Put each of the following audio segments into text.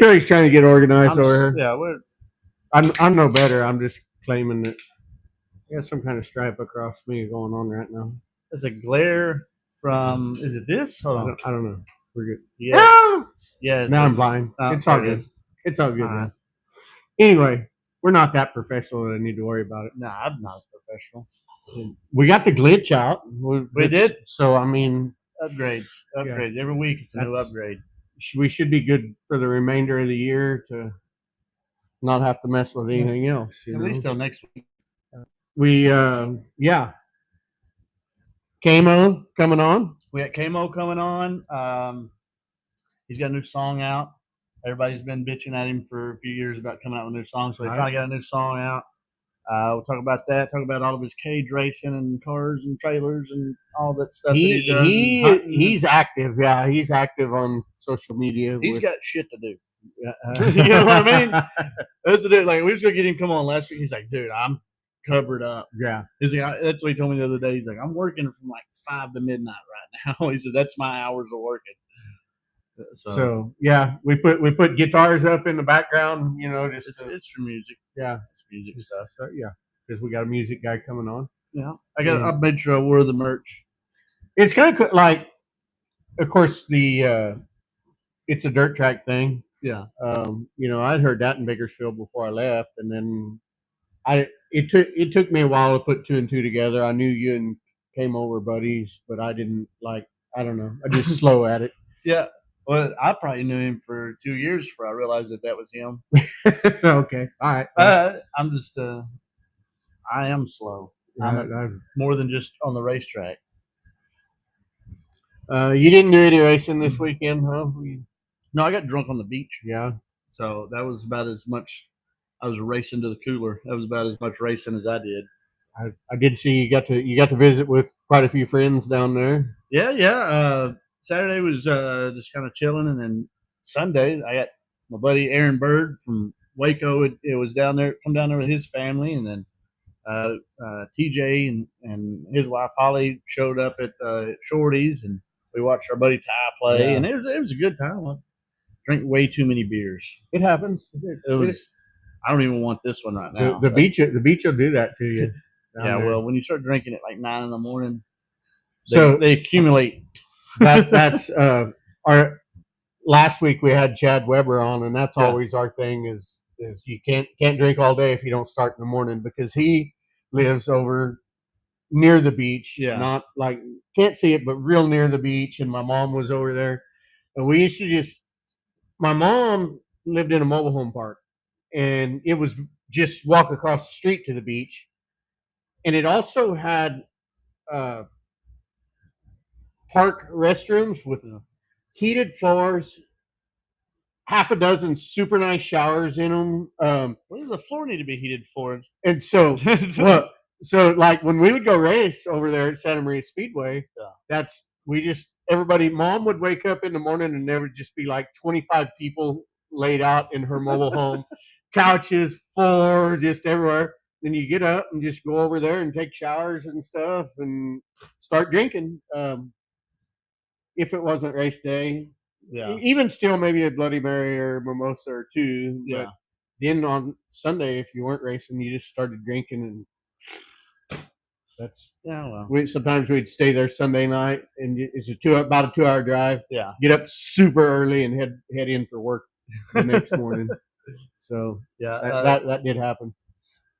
Billy's trying to get organized over here. Yeah, I'm no better. I'm just claiming that there's some kind of stripe across me going on right now. There's a glare from. Is it this? Hold on. I don't know. We're good. Yeah. Yeah. Now I'm blind. It's all good. It's all good. Right. Anyway, we're not that professional that I need to worry about it. Nah, I'm not professional. We got the glitch out. We did. So I mean, upgrades. Yeah. Every week it's a new upgrade. We should be good for the remainder of the year to not have to mess with anything else. At least till next week. Yeah. KMO coming on. We got KMO coming on. He's got a new song out. Everybody's been bitching at him for a few years about coming out with a new song, so he finally got a new song out. We'll talk about that. Talk about all of his cage racing and cars and trailers and all that stuff. He's active. Yeah, he's active on social media. He's got shit to do. You know what I mean? That's the like we was gonna get him come on last week. He's like, dude, I'm covered up. Yeah. He's like, that's what he told me the other day. He's like, I'm working from like 5 to midnight right now. He said that's my hours of working. So yeah, we put guitars up in the background, you know, just it's for music. Yeah, it's music stuff. Yeah, because we got a music guy coming on. Yeah, I made sure I wore the merch. It's kind of like, of course, it's a dirt track thing. Yeah. You know, I'd heard that in Bakersfield before I left, and then it took me a while to put 2 and 2 together. I knew you and KMO were buddies, but I didn't I don't know. I just slow at it. Yeah. Well, I probably knew him for 2 years before I realized that was him. Okay. All right. I'm just, I am slow. I'm more than just on the racetrack. You didn't do any racing this weekend, huh? No, I got drunk on the beach. Yeah. So that was about as much. I was racing to the cooler. That was about as much racing as I did. I did see you got to visit with quite a few friends down there. Yeah. Saturday was just kind of chilling, and then Sunday I got my buddy Aaron Bird from Waco. It was down there, come down there with his family, and then TJ and his wife Holly showed up at Shorty's, and we watched our buddy Ty play, and it was a good time. I drank way too many beers. It happens. It was. I don't even want this one right now. The beach will do that to you. Yeah, well, when you start drinking at like 9 in the morning, they accumulate. That's our last week we had Chad Weber on, and that's always our thing is you can't drink all day if you don't start in the morning, because he lives over near the beach. Yeah. Not like can't see it, but real near the beach. And my mom was over there, and we used to my mom lived in a mobile home park, and it was just walk across the street to the beach, and it also had park restrooms with heated floors, half a dozen super nice showers in them. What does the floor need to be heated for? And so, so like when we would go race over there at Santa Maria Speedway, everybody, mom would wake up in the morning and there would just be like 25 people laid out in her mobile home, couches, floor, just everywhere. Then you get up and just go over there and take showers and stuff and start drinking. If it wasn't race day, even still maybe a Bloody Mary or mimosa or 2. Yeah. But then on Sunday, if you weren't racing, you just started drinking, and that's sometimes we'd stay there Sunday night, and it's about a 2-hour drive. Yeah. Get up super early and head in for work the next morning. So that did happen.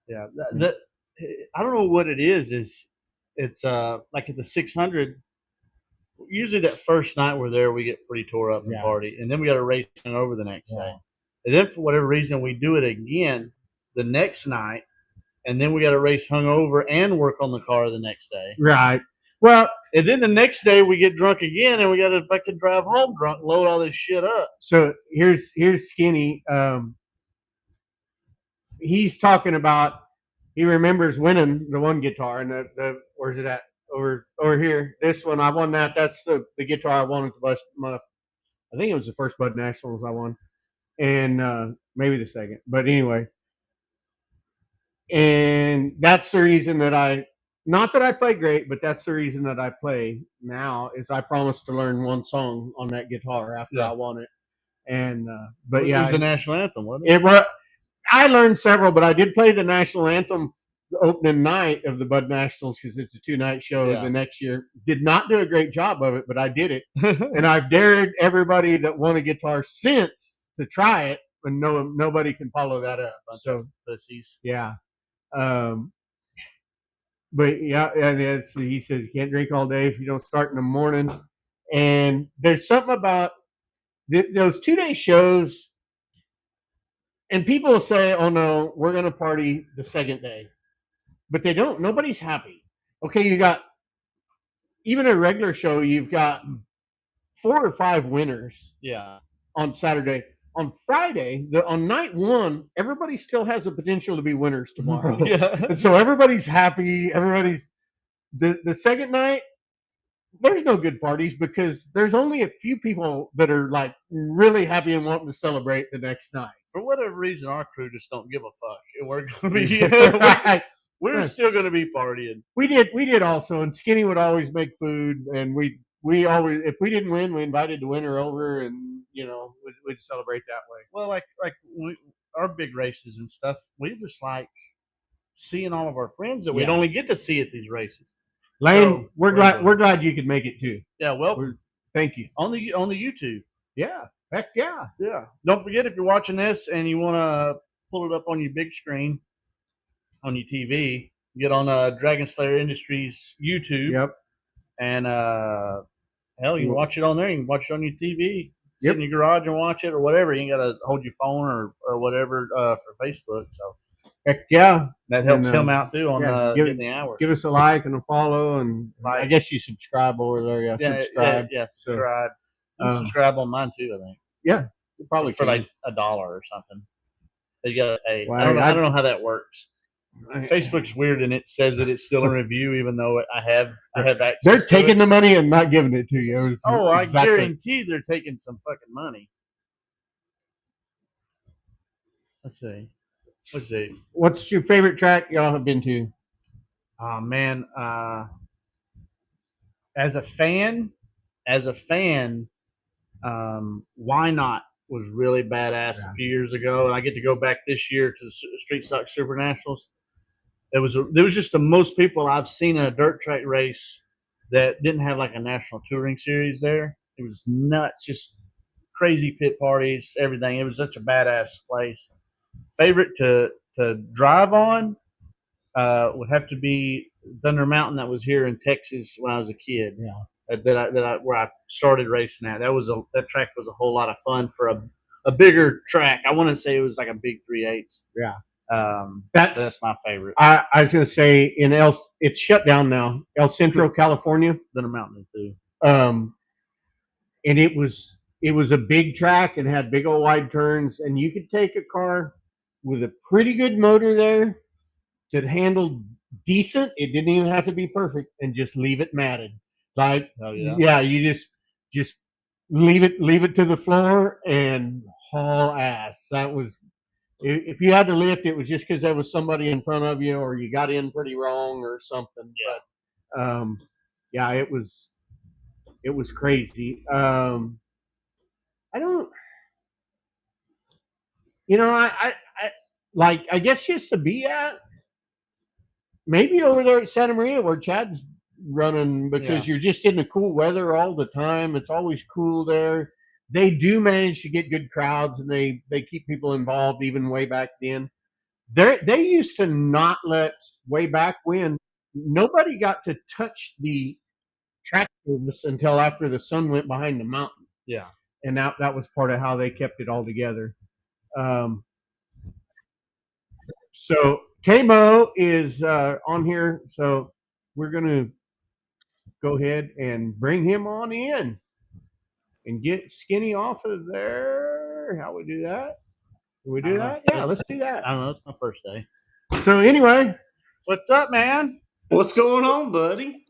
Yeah. I don't know what it is. It's like at the 600. Usually that first night we're there, we get pretty tore up and party, and then we got to race over the next day. And then for whatever reason, we do it again the next night, and then we got to race hungover and work on the car the next day. Right. Well, and then the next day we get drunk again, and we got to fucking drive home drunk, load all this shit up. So here's Skinny. He's talking about he remembers winning the one guitar, and where's it at? Over here, this one I won that. That's the guitar I won at the Bud. I think it was the first Bud Nationals I won, and maybe the second. But anyway, and that's the reason that not that I play great, but that's the reason that I play now is I promised to learn one song on that guitar after I won it. And but It yeah, was the national anthem, wasn't it? it was. I learned several, but I did play the national anthem the opening night of the Bud Nationals because it's a 2-night show the next year. Did not do a great job of it, but I did it. And I've dared everybody that won a guitar since to try it, and nobody can follow that up. So pussies. Yeah. But yeah, and he says you can't drink all day if you don't start in the morning. And there's something about those 2-day shows, and people will say, "Oh no, we're going to party the second day," but they don't. Nobody's happy. Okay, you got even a regular show. You've got 4 or 5 winners. Yeah. On Saturday. On Friday, on night 1, everybody still has the potential to be winners tomorrow. Yeah. And so everybody's happy. Everybody's the second night. There's no good parties because there's only a few people that are like really happy and wanting to celebrate the next night. For whatever reason, our crew just don't give a fuck, and we're gonna be we're still gonna be partying. We did also, and Skinny would always make food, and we always, if we didn't win, we invited the winner over, and we'd celebrate that way. Well, like our big races and stuff, we just like seeing all of our friends that we'd only get to see at these races. Lane, so, we're glad you could make it too. Yeah, well, thank you. On the YouTube. Yeah, heck yeah. Yeah. Don't forget, if you're watching this and you want to pull it up on your big screen, on your TV, get on Dragonslayer Industries YouTube. Yep. And hell, you can watch it on there. You can watch it on your TV. Sit in your garage and watch it or whatever. You ain't got to hold your phone or whatever for Facebook. So. Heck yeah. That helps him out too on getting the hours. Give us a like and a follow, and I guess you subscribe over there. Yeah, subscribe. Yeah, subscribe. So, subscribe on mine too, I think. Yeah, you probably for like $1 or something. You got to pay. Well, I don't know how that works. Facebook's weird, and it says that it's still in review, even though I have access. They're taking the money and not giving it to you. I guarantee they're taking some fucking money. Let's see. What's your favorite track y'all have been to? Oh man, as a fan, Why Not was really badass a few years ago, and I get to go back this year to the Street Stock Super Nationals. There was just the most people I've seen in a dirt track race that didn't have like a national touring series there. It was nuts, just crazy pit parties, everything. It was such a badass place. Favorite to drive on would have to be Thunder Mountain that was here in Texas when I was a kid. Yeah. Where I started racing at. That track was a whole lot of fun for a bigger track. I want to say it was like a big 3/8. Yeah. That's my favorite. I was going to say it's shut down now. El Centro, California. Thunder Mountain too. And it was a big track and had big old wide turns, and you could take a car with a pretty good motor there that handled decent. It didn't even have to be perfect, and just leave it matted. Like, you just leave it to the floor and haul ass. That was, if you had to lift, it was just because there was somebody in front of you, or you got in pretty wrong or something. Yeah. But it was crazy. I don't, I guess just to be at, maybe over there at Santa Maria where Chad's running, because you're just in the cool weather all the time. It's always cool there. They do manage to get good crowds, and they keep people involved even way back then. They used to not let, way back when, nobody got to touch the track service until after the sun went behind the mountain. Yeah. And that was part of how they kept it all together. So KMO is on here, so we're going to go ahead and bring him on in and get Skinny off of there. How we do that? Can we do that? Yeah, let's do that. I don't know. It's my first day. So anyway, what's up, man? What's going on, buddy?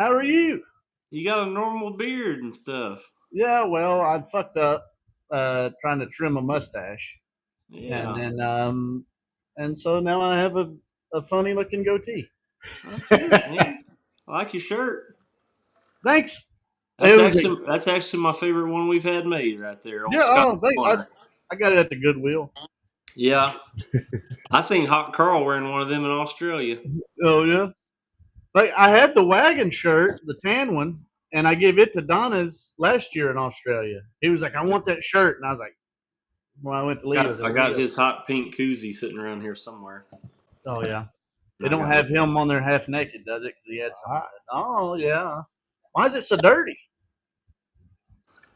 How are you? You got a normal beard and stuff. Yeah, well, I fucked up. trying to trim a mustache, Yeah. and then and so now I have a funny looking goatee. That's good, man. I like your shirt. Thanks. That's It was actually my favorite one we've had made right there on yeah. Scott Oh, Corner. I got it at the Goodwill. Yeah. I seen Hot Carl wearing one of them in Australia. Oh yeah. Like I had the wagon shirt, the tan one, and I gave it to Donna's last year in Australia. He was like, "I want that shirt," and I was like, "When I went to leave it, I got his hot pink koozie sitting around here somewhere. oh yeah, they And I don't got have him on there half naked, does it? Because he had some. Oh yeah. Why is it so dirty?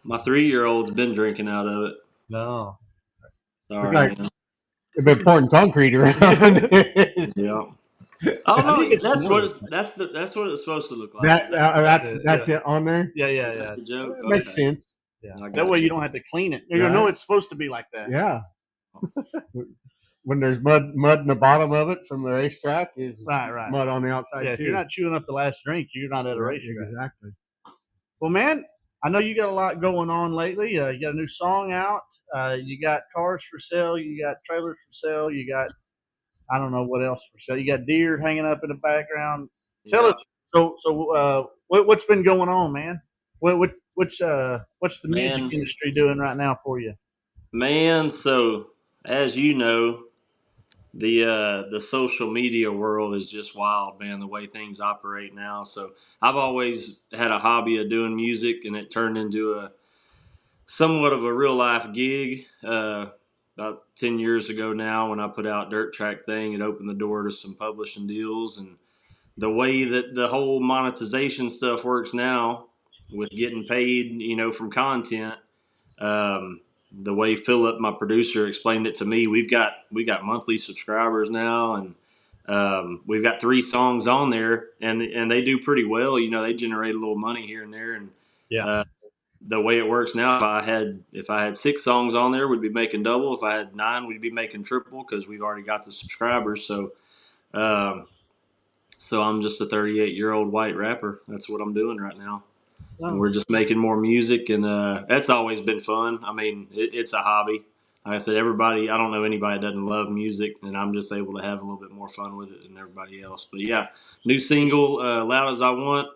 my 3-year-old's been drinking out of it. No. Look Sorry, like man. they've been pouring concrete around. Yeah. Oh I need to no, get some more. that's what it's supposed to look like. that Is that that's it on there. Yeah, yeah, is that yeah. the joke? That makes Okay, sense. Yeah. I That got way you. you don't have to clean it. You Right. know it's supposed to be like that. Yeah. When there's mud in the bottom of it from the racetrack, is Right. mud on the outside Yeah, too. if you're not chewing up the last drink, you're not at a Right, racetrack. exactly. Well, man, I know you got a lot going on lately. You got a new song out. You got cars for sale. You got trailers for sale. You got I don't know what else for sale. You got deer hanging up in the background. Tell Yeah, us. What's been going on, man? What's the music man, industry doing right now for you? man. So as you know, the social media world is just wild, man. The way things operate now. So I've always had a hobby of doing music, and it turned into a somewhat of a real life gig. About 10 years ago now, when I put out Dirt Track Thing, it opened the door to some publishing deals. And the way that the whole monetization stuff works now with getting paid, from content, the way Philip, my producer, explained it to me, we got monthly subscribers now, and we've got 3 songs on there, and they do pretty well. They generate a little money here and there, and Yeah. the way it works now, if I had 6 songs on there, we'd be making double. If I had 9, we'd be making triple because we've already got the subscribers. Um, so I'm just a 38-year-old white rapper. That's what I'm doing right now. And we're just making more music, and that's always been fun. I mean, it's a hobby. Like I said, I don't know anybody that doesn't love music, and I'm just able to have a little bit more fun with it than everybody else. But yeah, new single, Loud as I Want.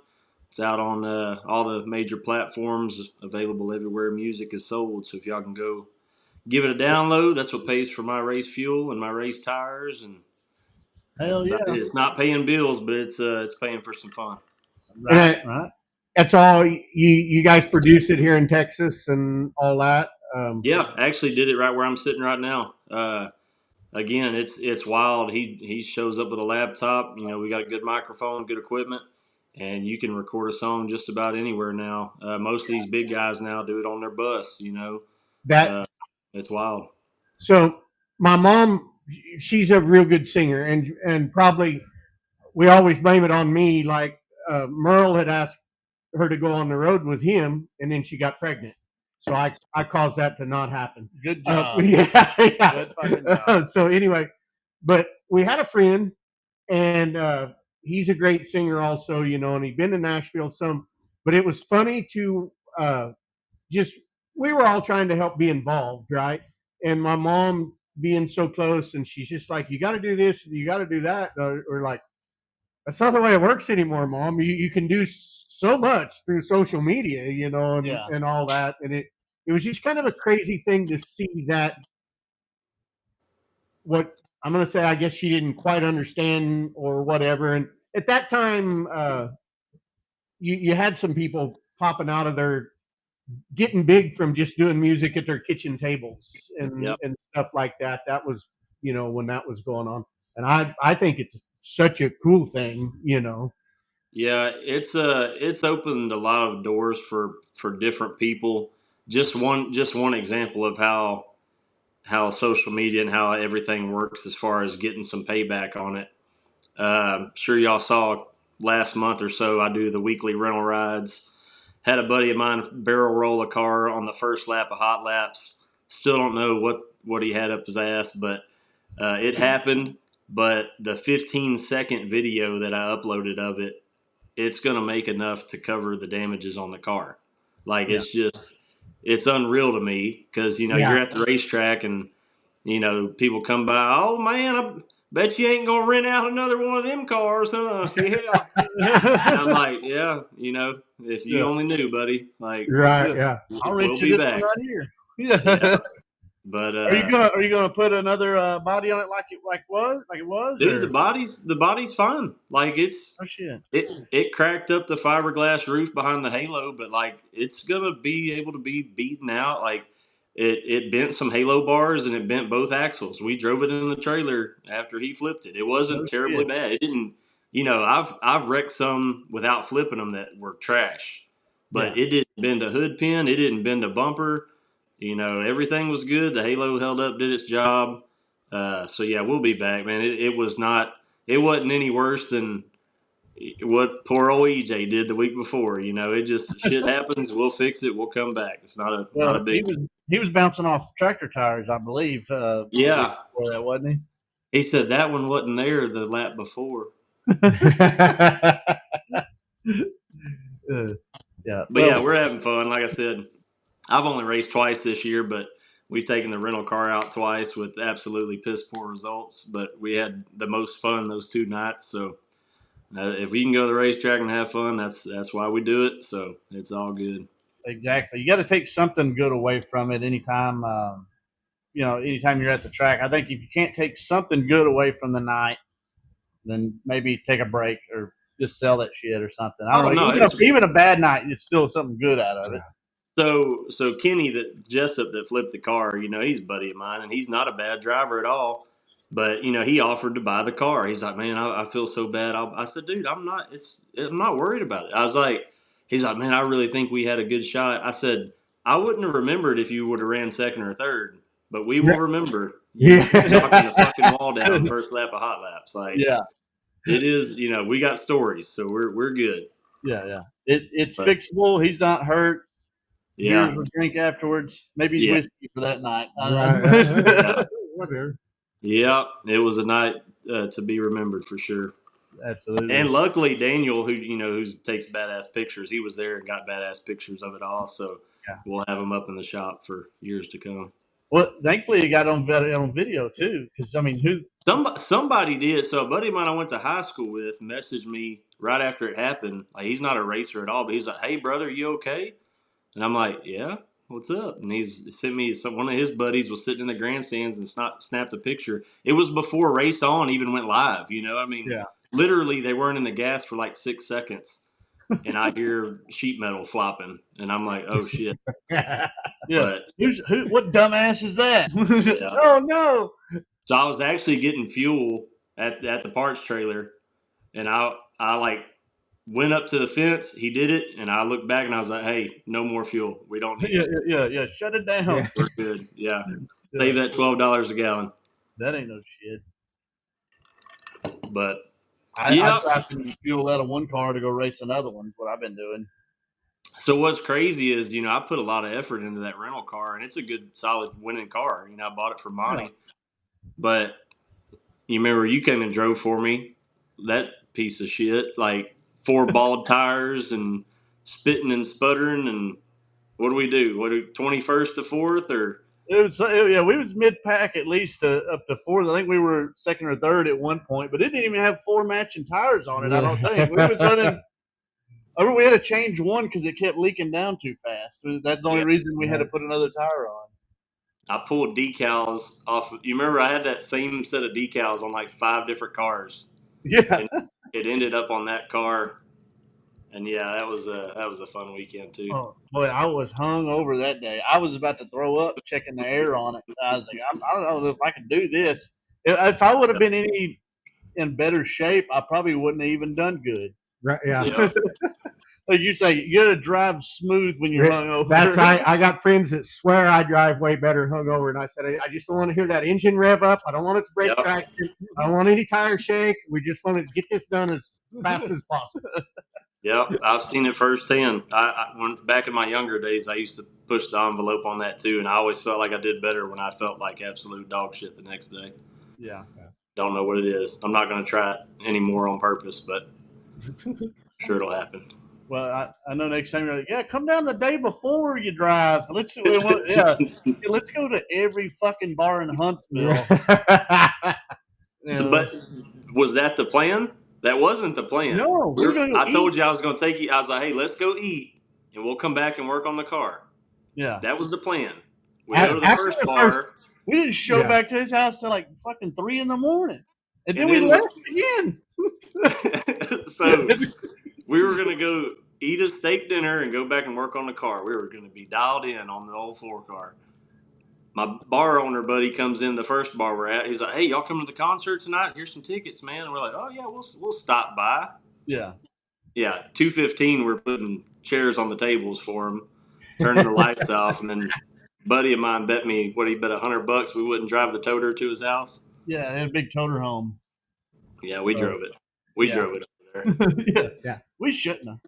It's out on all the major platforms, available everywhere music is sold. So if y'all can go give it a download, that's what pays for my race fuel and my race tires, and that's Hell yeah. about it. It's not paying bills, but it's paying for some fun. Right. That's all you guys produce it here in Texas and all that. Yeah, I actually did it right where I'm sitting right now. Again, it's wild. He shows up with a laptop. We got a good microphone, good equipment, and you can record a song just about anywhere now. Most of these big guys now do it on their bus. That It's wild. so my mom, she's a real good singer, and probably we always blame it on me. Like Merle had asked her to go on the road with him, and then she got pregnant. So I caused that to not happen. Good job. Yeah. Good fucking job. So anyway, but we had a friend, and he's a great singer also, and he'd been to Nashville some. But it was funny to just we were all trying to help be involved, right? And my mom being so close, and she's just like, "You got to do this, you got to do that," or like, "That's not the way it works anymore, Mom. You can do so much through social media, and all that." And it was just kind of a crazy thing to see that. What I'm going to say, I guess she didn't quite understand or whatever. And at that time, you had some people popping out of their getting big from just doing music at their kitchen tables and stuff like that. That was, when that was going on. And I think it's such a cool thing. Yeah, it's opened a lot of doors for different people. Just one example of how social media and how everything works as far as getting some payback on it. Sure, y'all saw last month or so. I do the weekly rental rides. Had a buddy of mine barrel roll a car on the first lap of hot laps. Still don't know what he had up his ass, but it happened. But the 15-second video that I uploaded of it's going to make enough to cover the damages on the car. Like Yeah. it's just it's unreal to me because, you know, you're at the racetrack and, you know, people come by, oh, man, I bet you ain't going to rent out another one of them cars, huh? Yeah. And I'm like, yeah, you know, if you only knew, buddy, like, I'll rent we'll you be this back. one right here. Yeah. But are you gonna put another body on it like it was? dude, or? the body's fine. Like Oh shit. it cracked up the fiberglass roof behind the halo, but like it's gonna be able to be beaten out. Like it bent some halo bars and it bent both axles. We drove it in the trailer after he flipped it. It wasn't terribly bad. It didn't, you know, I've wrecked some without flipping them that were trash, but it didn't bend a hood pin. It didn't bend a bumper. You know, everything was good. The halo held up, did its job. So yeah, we'll be back, man. It wasn't any worse than what poor old EJ did the week before. You know, it just shit happens. We'll fix it. We'll come back. It's not a big. He was bouncing off tractor tires, I believe. Yeah, before that, wasn't he? He said that one wasn't there the lap before. Yeah, but yeah, we're having fun. Like I said, I've only raced twice this year, but we've taken the rental car out twice with absolutely piss poor results. But we had the most fun those 2 nights. So if we can go to the racetrack and have fun, that's why we do it. So it's all good. Exactly. You got to take something good away from it anytime. Anytime you're at the track. I think if you can't take something good away from the night, then maybe take a break or just sell that shit or something. I don't know. Even a bad night, it's still something good out of it. So Kenny, Jessup that flipped the car, you know, he's a buddy of mine, and he's not a bad driver at all. But you know, he offered to buy the car. He's like, man, I feel so bad. I said, dude, I'm not worried about it. I was like, he's like, man, I really think we had a good shot. I said, I wouldn't have remembered if you would have ran second or third, but we will remember. Knocking the fucking wall down first lap of hot laps. Like, it is. You know, we got stories, so we're good. Yeah. It's fixable. He's not hurt. Yeah. Beers will drink afterwards. Maybe whiskey for that night. Whatever. Yeah, it was a night to be remembered for sure. Absolutely. And luckily, Daniel, who takes badass pictures, he was there and got badass pictures of it all. So we'll have him up in the shop for years to come. Well, thankfully, he got on video too. Because I mean, somebody did. So a buddy of mine I went to high school with messaged me right after it happened. Like, he's not a racer at all, but he's like, "Hey, brother, you okay?" And I'm like, "Yeah, what's up?" And he's sent me one of his buddies was sitting in the grandstands and snapped a picture. It was before Race On even went live. You know, I mean, literally they weren't in the gas for like 6 seconds, and I hear sheet metal flopping, and I'm like, "Oh shit!" But what dumbass is that? Oh no! So I was actually getting fuel at the parts trailer, and I like went up to the fence. He did it, and I looked back and I was like, "Hey, no more fuel. We don't need it." Yeah. Shut it down. Yeah. We're good. Yeah. Save that $12 a gallon. That ain't no shit. But I tried to fuel out of one car to go race another one. Is what I've been doing. So what's crazy is, I put a lot of effort into that rental car, and it's a good, solid winning car. I bought it for Monty. But you remember you came and drove for me, that piece of shit, like 4 bald tires and spitting and sputtering, and what do we do? 21st to 4th or? We was mid-pack at least up to 4th. I think we were 2nd or 3rd at one point, but it didn't even have 4 matching tires on it. I don't think we was running. I remember we had to change one because it kept leaking down too fast. That's the only reason we had to put another tire on. I pulled decals off. You remember I had that same set of decals on like 5 different cars. Yeah. And it ended up on that car. And that was a fun weekend too. Oh boy, I was hung over that day. I was about to throw up checking the air on it. I was like, I don't know if I can do this. If I would have been in better shape, I probably wouldn't have even done good. Right? Yeah. Like you say, you got to drive smooth when you're hungover. I got friends that swear I drive way better hungover, and I said I just don't want to hear that engine rev up. I don't want it to break traction. I don't want any tire shake. We just want to get this done as fast as possible. Yeah, I've seen it firsthand. When back in my younger days, I used to push the envelope on that too, and I always felt like I did better when I felt like absolute dog shit the next day. Yeah. Don't know what it is. I'm not going to try it anymore on purpose, but sure it'll happen. Well, I know next time you're like, yeah, come down the day before you drive. Let's go to every fucking bar in Huntsville. So, but was that the plan? That wasn't the plan. No, we were going to I told you I was going to take you. I was like, hey, let's go eat, and we'll come back and work on the car. Yeah, that was the plan. We go to the first bar. We didn't show back to his house till like fucking 3 a.m. And then we left again. So we were going to go eat a steak dinner and go back and work on the car. We were going to be dialed in on the old 4-car. My bar owner buddy comes in the first bar we're at. He's like, hey, y'all coming to the concert tonight? Here's some tickets, man. And we're like, oh, yeah, we'll stop by. Yeah. Yeah, 2:15, we're putting chairs on the tables for him, turning the lights off, and then a buddy of mine bet me, he bet $100 we wouldn't drive the toter to his house. Yeah, they had a big toter home. Yeah, we drove it. We drove it over there. Yeah. We shouldn't have.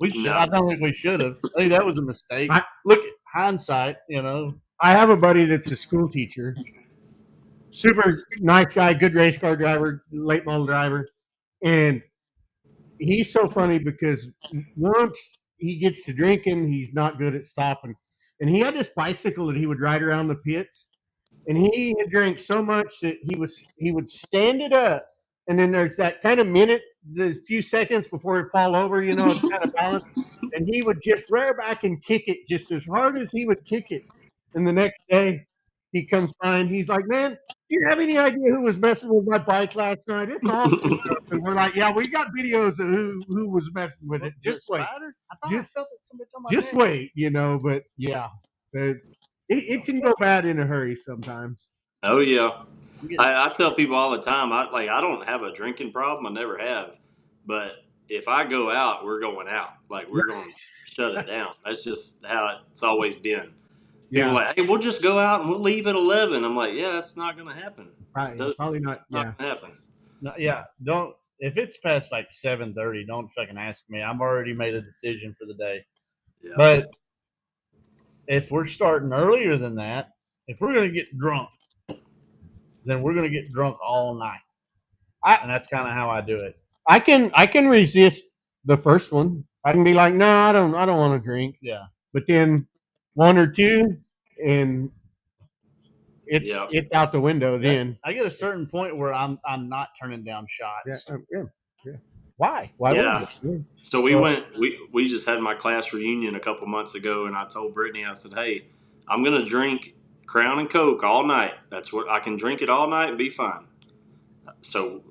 I don't think we should have. I think that was a mistake. Look at hindsight, I have a buddy that's a school teacher. Super nice guy, good race car driver, late model driver. And he's so funny because once he gets to drinking, he's not good at stopping. And he had this bicycle that he would ride around the pits. And he had drank so much that he would stand it up. And then there's that kind of minute, the few seconds before it fall over, it's kind of balanced. And he would just rear back and kick it just as hard as he would kick it. And the next day he comes by and he's like, man, do you have any idea who was messing with my bike last night? It's awesome. And we're like, yeah, we got videos of who was messing with it. Just wait. I felt that somebody on my just neck. wait, but yeah. It can go bad in a hurry sometimes. Oh, yeah. I tell people all the time, I don't have a drinking problem. I never have. But if I go out, we're going out. Like, we're going to shut it down. That's just how it's always been. People are like, hey, we'll just go out and we'll leave at 11. I'm like, yeah, that's not going to happen. Probably not. Not going to happen. No, yeah, don't. If it's past like 7:30, don't fucking ask me. I'm already made a decision for the day. Yeah. But if we're starting earlier than that, if we're going to get drunk, then we're going to get drunk all night. And that's kind of how I do it. I can resist the first one. I can be like, no, I don't want to drink. Yeah. But then one or two, and it's out the window. Then I get a certain point where I'm not turning down shots. Yeah. Why? Yeah. So we just had my class reunion a couple months ago, and I told Brittany, I said, hey, I'm gonna drink Crown and Coke all night. That's what I can drink it all night and be fine. So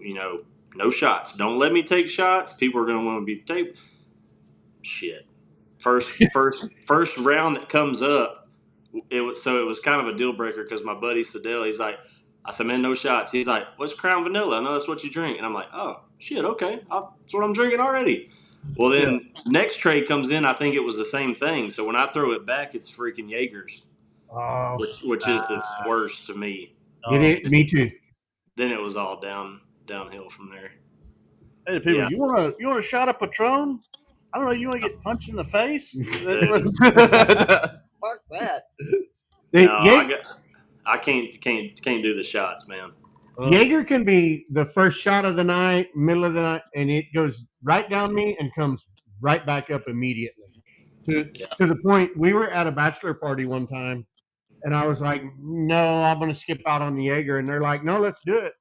no shots. Don't let me take shots. People are gonna want to be taped. Shit. First round that comes up, it was kind of a deal breaker because my buddy Sadell, he's like, I said, man, no shots. He's like, what's Crown Vanilla? I know that's what you drink. And I'm like, oh, shit, okay. That's what I'm drinking already. Well, then next tray comes in. I think it was the same thing. So when I throw it back, it's freaking Jaegers, which is the worst to me. Me too. Then it was all downhill from there. Hey, people, you want a shot of Patron? I don't know. You want to get punched in the face? Fuck that. I can't do the shots, man. Jaeger can be the first shot of the night, middle of the night, and it goes right down me and comes right back up immediately. To the point, we were at a bachelor party one time, and I was like, no, I'm going to skip out on the Jaeger. And they're like, no, let's do it.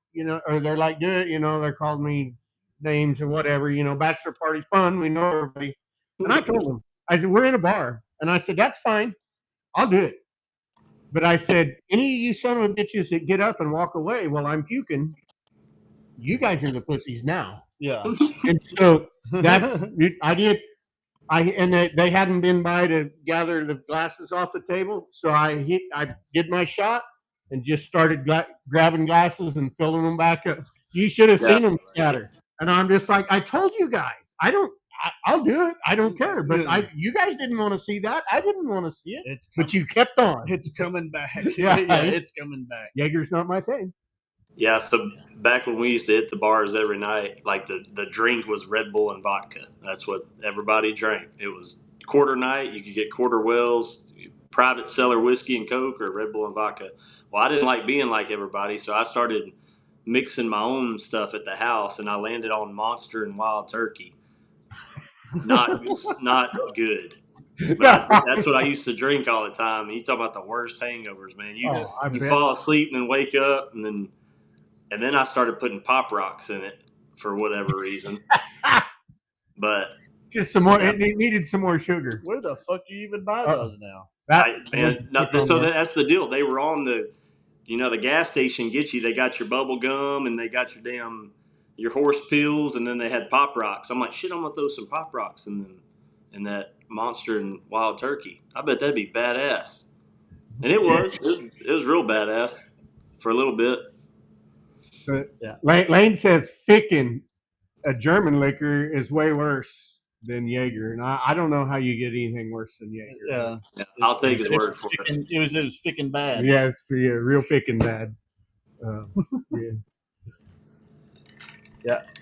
Or they're like, do it. They're calling me names or whatever. Bachelor party fun. We know everybody. And I told them, I said, we're in a bar. And I said, that's fine. I'll do it. But I said, any of you son of a bitches that get up and walk away while I'm puking, you guys are the pussies now. Yeah. And so that's, I did. They hadn't been by to gather the glasses off the table. So I did my shot and just started grabbing glasses and filling them back up. You should have seen them scatter. And I'm just like, I told you guys, I'll do it. I don't care. But you guys didn't want to see that. I didn't want to see it. But you kept on. It's coming back. Yeah, it's coming back. Jaeger's not my thing. Yeah, so back when we used to hit the bars every night, like the drink was Red Bull and vodka. That's what everybody drank. It was quarter night. You could get quarter wells, private cellar whiskey and Coke, or Red Bull and vodka. Well, I didn't like being like everybody, so I started mixing my own stuff at the house, and I landed on Monster and Wild Turkey. not good. But that's what I used to drink all the time. And you talk about the worst hangovers, man. I You bet. fall asleep and then wake up, and then I started putting Pop Rocks in it for whatever reason. But Just some more. It needed some more sugar. Where the fuck do you even buy those now? that's the deal. They were on the gas station gets you. They got your bubble gum and they got your horse pills, and then they had Pop Rocks. I'm like, shit, I'm gonna throw some Pop Rocks in that Monster and Wild Turkey. I bet that'd be badass. And it was real badass for a little bit. But Lane says Ficken, a German liquor, is way worse than Jaeger, and I don't know how you get anything worse than Jaeger. Yeah, I'll take his word for it. It was ficking bad. Yeah, it's real Ficken bad.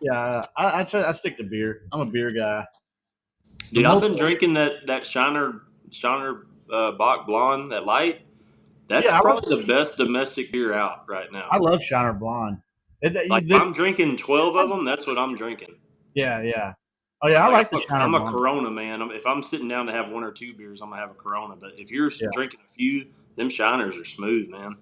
Yeah. I stick to beer. I'm a beer guy. Dude, I've been drinking that Shiner Bock Blonde, that light. That's probably the best domestic beer out right now. I love Shiner Blonde. I'm drinking 12 of them. That's what I'm drinking. Yeah. Oh yeah, I like the Shiner Blonde. I'm a Corona man. If I'm sitting down to have one or two beers, I'm gonna have a Corona. But if you're drinking a few, them Shiners are smooth, man.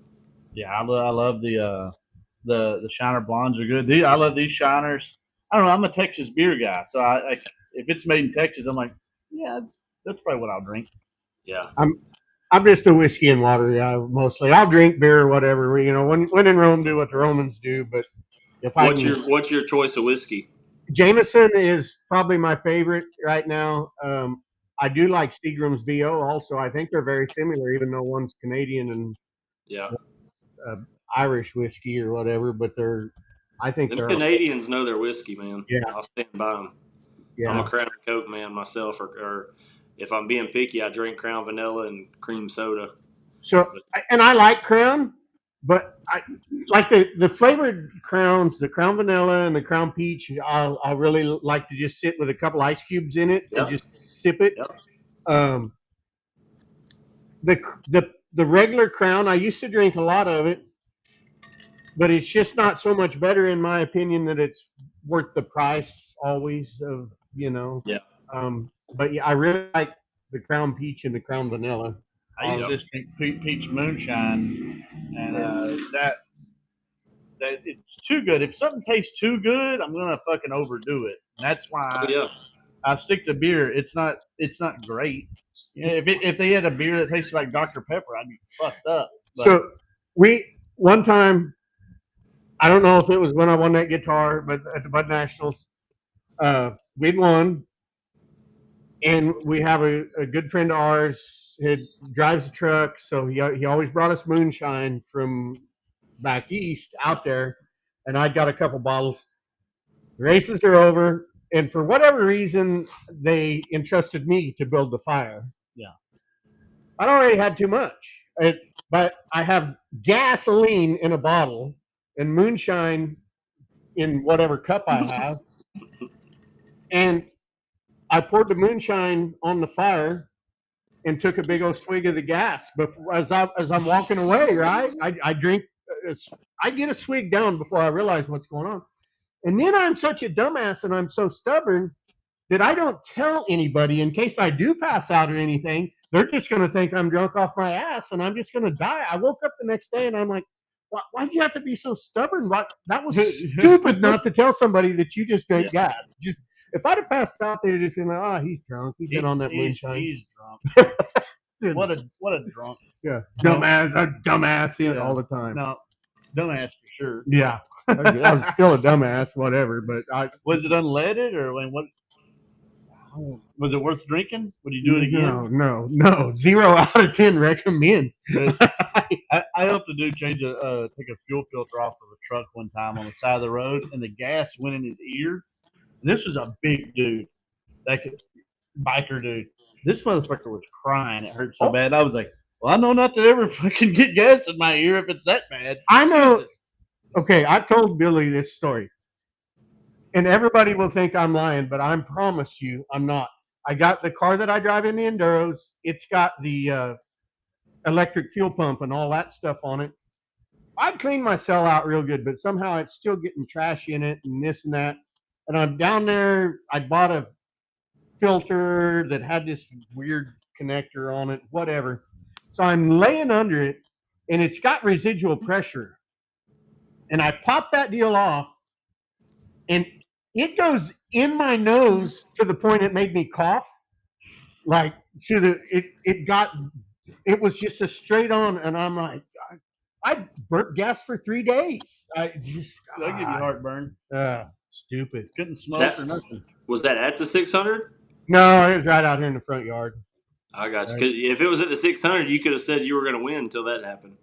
Yeah, I love the Shiner Blondes are good. I love these Shiners. I don't know. I'm a Texas beer guy, so if it's made in Texas, I'm like, yeah, that's probably what I'll drink. Yeah, I'm just a whiskey and water guy mostly. I'll drink beer or whatever. When in Rome, do what the Romans do. But what's your choice of whiskey? Jameson is probably my favorite right now. I do like Seagram's VO also. I think they're very similar, even though one's Canadian and Irish whiskey or whatever. But I think them Canadians know their whiskey, man. Yeah, I'll stand by them. Yeah. I'm a Crown and Coke man myself, or if I'm being picky, I drink Crown Vanilla and cream soda. So, and I like Crown, but I like the flavored Crowns, the Crown Vanilla and the Crown Peach. I'll really like to just sit with a couple ice cubes in it and just sip it. Yep. The regular Crown, I used to drink a lot of it, but it's just not so much better in my opinion that it's worth the price always of. Yeah. But yeah, I really like the Crown Peach and the Crown Vanilla. I used to just drink peach moonshine, and that it's too good. If something tastes too good, I'm gonna fucking overdo it. And that's why I stick to beer. It's not great. If they had a beer that tastes like Dr. Pepper, I'd be fucked up. But. So one time, I don't know if it was when I won that guitar, but at the Bud Nationals, we'd won. And we have a good friend of ours who drives a truck, so he always brought us moonshine from back east out there, and I got a couple bottles. The races are over, and for whatever reason, they entrusted me to build the fire. Yeah, I'd already had too much, but I have gasoline in a bottle and moonshine in whatever cup I have, and I poured the moonshine on the fire and took a big old swig of the gas. But as I'm walking away, right, I drink, I get a swig down before I realize what's going on. And then I'm such a dumbass and I'm so stubborn that I don't tell anybody in case I do pass out or anything. They're just going to think I'm drunk off my ass and I'm just going to die. I woke up the next day and I'm like, why'd you have to be so stubborn? That was stupid not to tell somebody that you just drank gas. If I'd have passed out, they'd just been like, he's drunk. He's been on that moonshine. He's drunk. What a drunk. Yeah. Dumbass all the time. No, dumbass for sure. Yeah. I was still a dumbass, whatever. But was it unleaded or what? Was it worth drinking? Would you do it again? No. 0 out of 10 recommend. I helped a dude take a fuel filter off of a truck one time on the side of the road, and the gas went in his ear. And this was a big dude, biker dude. This motherfucker was crying. It hurt so bad. I was like, well, I know not to ever fucking get gas in my ear if it's that bad. I know. Jesus. Okay, I've told Billy this story. And everybody will think I'm lying, but I promise you I'm not. I got the car that I drive in the Enduros. It's got the electric fuel pump and all that stuff on it. I'd clean my cell out real good, but somehow it's still getting trash in it and this and that. And I'm down there. I bought a filter that had this weird connector on it, whatever. So I'm laying under it, and it's got residual pressure. And I pop that deal off, and it goes in my nose to the point it made me cough. Like it was just a straight on, and I'm like, I burnt gas for 3 days. They'll give you heartburn. Stupid. Couldn't smoke or nothing. Was that at the 600? No, it was right out here in the front yard. I got you. 'Cause if it was at the 600, you could have said you were going to win until that happened.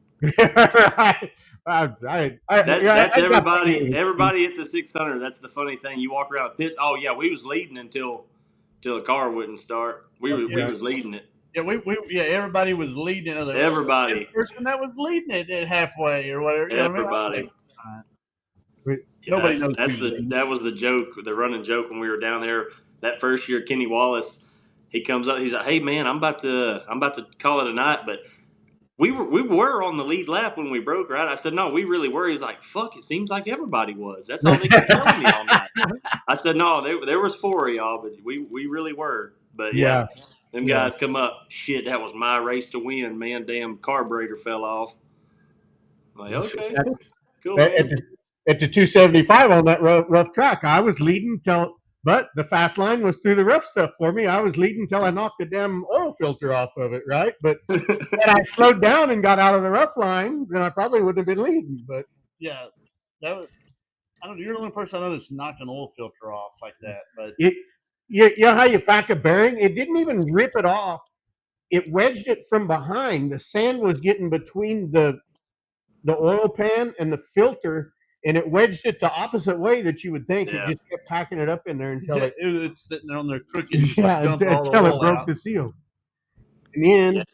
That's everybody. Everybody at the 600. That's the funny thing. You walk around pits. Oh yeah, we was leading until the car wouldn't start. We was leading it. Yeah, everybody was leading it. Everybody. The person that was leading it at halfway or whatever. Everybody. Nobody knows. That was the joke, the running joke when we were down there that first year. Kenny Wallace, he comes up. He's like, "Hey man, I'm about to call it a night, but we were on the lead lap when we broke, right?" I said, "No, we really were." He's like, "Fuck, it seems like everybody was." That's all they kept telling me all night. I said, "No, there was 4 of y'all, but we really were." But yeah. Them guys come up. Shit, that was my race to win, man. Damn carburetor fell off. I'm like, okay, cool. At the 275 on that rough track, I was leading but the fast line was through the rough stuff for me. I was leading until I knocked the damn oil filter off of it, right? But had I slowed down and got out of the rough line, then I probably wouldn't have been leading. But yeah, that was. I don't know. You're the only person I know that's knocked an oil filter off like that. But you know how you pack a bearing? It didn't even rip it off. It wedged it from behind. The sand was getting between the oil pan and the filter, and it wedged it the opposite way that you would think. Yeah. It just kept packing it up in there until it's sitting there on there crooked. Until it broke the seal. And then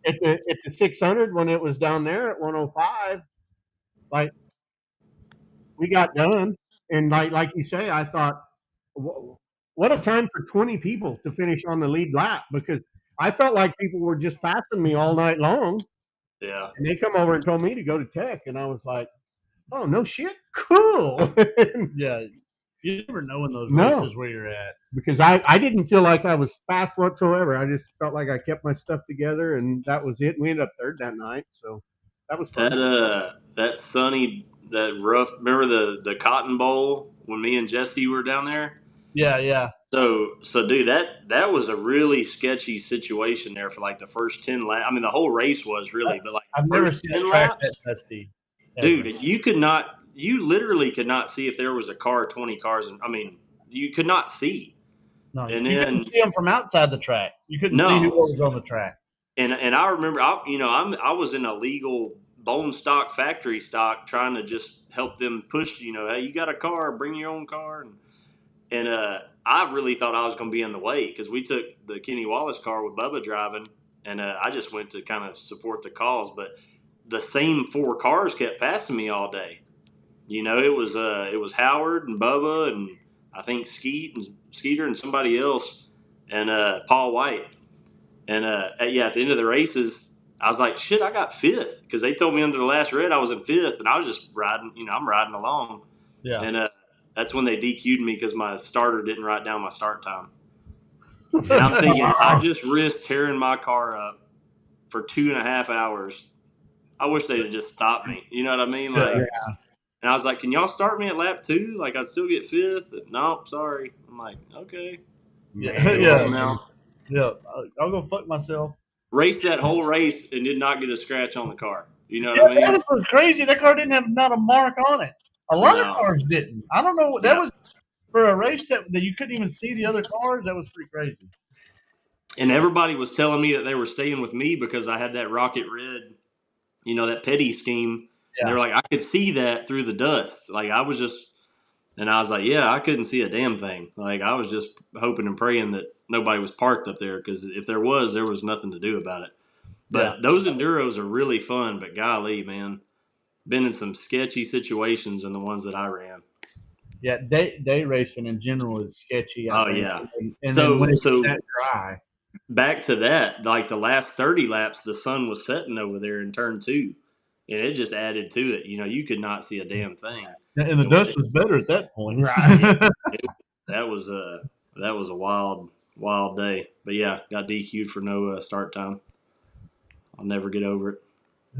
at the 600, when it was down there at 105, like we got done, and like you say, I thought, what a time for 20 people to finish on the lead lap, because I felt like people were just passing me all night long. Yeah. And they come over and told me to go to tech, and I was like, oh, no shit? Cool. Yeah. You never know in those races where you're at. Because I didn't feel like I was fast whatsoever. I just felt like I kept my stuff together, and that was it. We ended up third that night, so that was fun. That sunny, that rough, remember the Cotton Bowl when me and Jesse were down there? Yeah. So dude, that was a really sketchy situation there for like the first 10 laps. I mean, the whole race was really, but like I've never seen a track that dusty. Dude, you literally could not see if there was a car, 20 cars, and I mean, you could not see. No, and you couldn't see them from outside the track. You couldn't see who was on the track. And I remember, I was in a legal bone stock factory stock trying to just help them push. Hey, you got a car, bring your own car, and I really thought I was going to be in the way because we took the Kenny Wallace car with Bubba driving, and I just went to kind of support the cause, but the same 4 cars kept passing me all day. It was Howard and Bubba and I think Skeeter and somebody else and Paul White. And at the end of the races, I was like, shit, I got 5th because they told me under the last red I was in 5th, and I was just riding. I'm riding along. Yeah. And that's when they DQ'd me because my starter didn't write down my start time. And I'm thinking, I just risked tearing my car up for 2.5 hours. I wish they'd have just stopped me. You know what I mean? Like, and I was like, can y'all start me at lap 2? Like, I'd still get 5th. Nope, sorry. I'm like, okay. Yeah. I'll go fuck myself. Raced that whole race and did not get a scratch on the car. You know what I mean? That was crazy. That car didn't have not a mark on it. A lot of cars didn't. I don't know. That was for a race that you couldn't even see the other cars. That was pretty crazy. And everybody was telling me that they were staying with me because I had that rocket red, that petty scheme. Yeah. And they were like, I could see that through the dust. Like, I was like, yeah, I couldn't see a damn thing. Like, I was just hoping and praying that nobody was parked up there because if there was nothing to do about it. But those Enduros are really fun, but golly, man, been in some sketchy situations in the ones that I ran. Yeah, day racing in general is sketchy. I think. Yeah. And then when it's that dry. Back to that, like the last 30 laps, the sun was setting over there in turn 2. And it just added to it. You could not see a damn thing. And the dust was better at that point. Right. That was a wild wild day. But yeah, got DQ'd for no start time. I'll never get over it.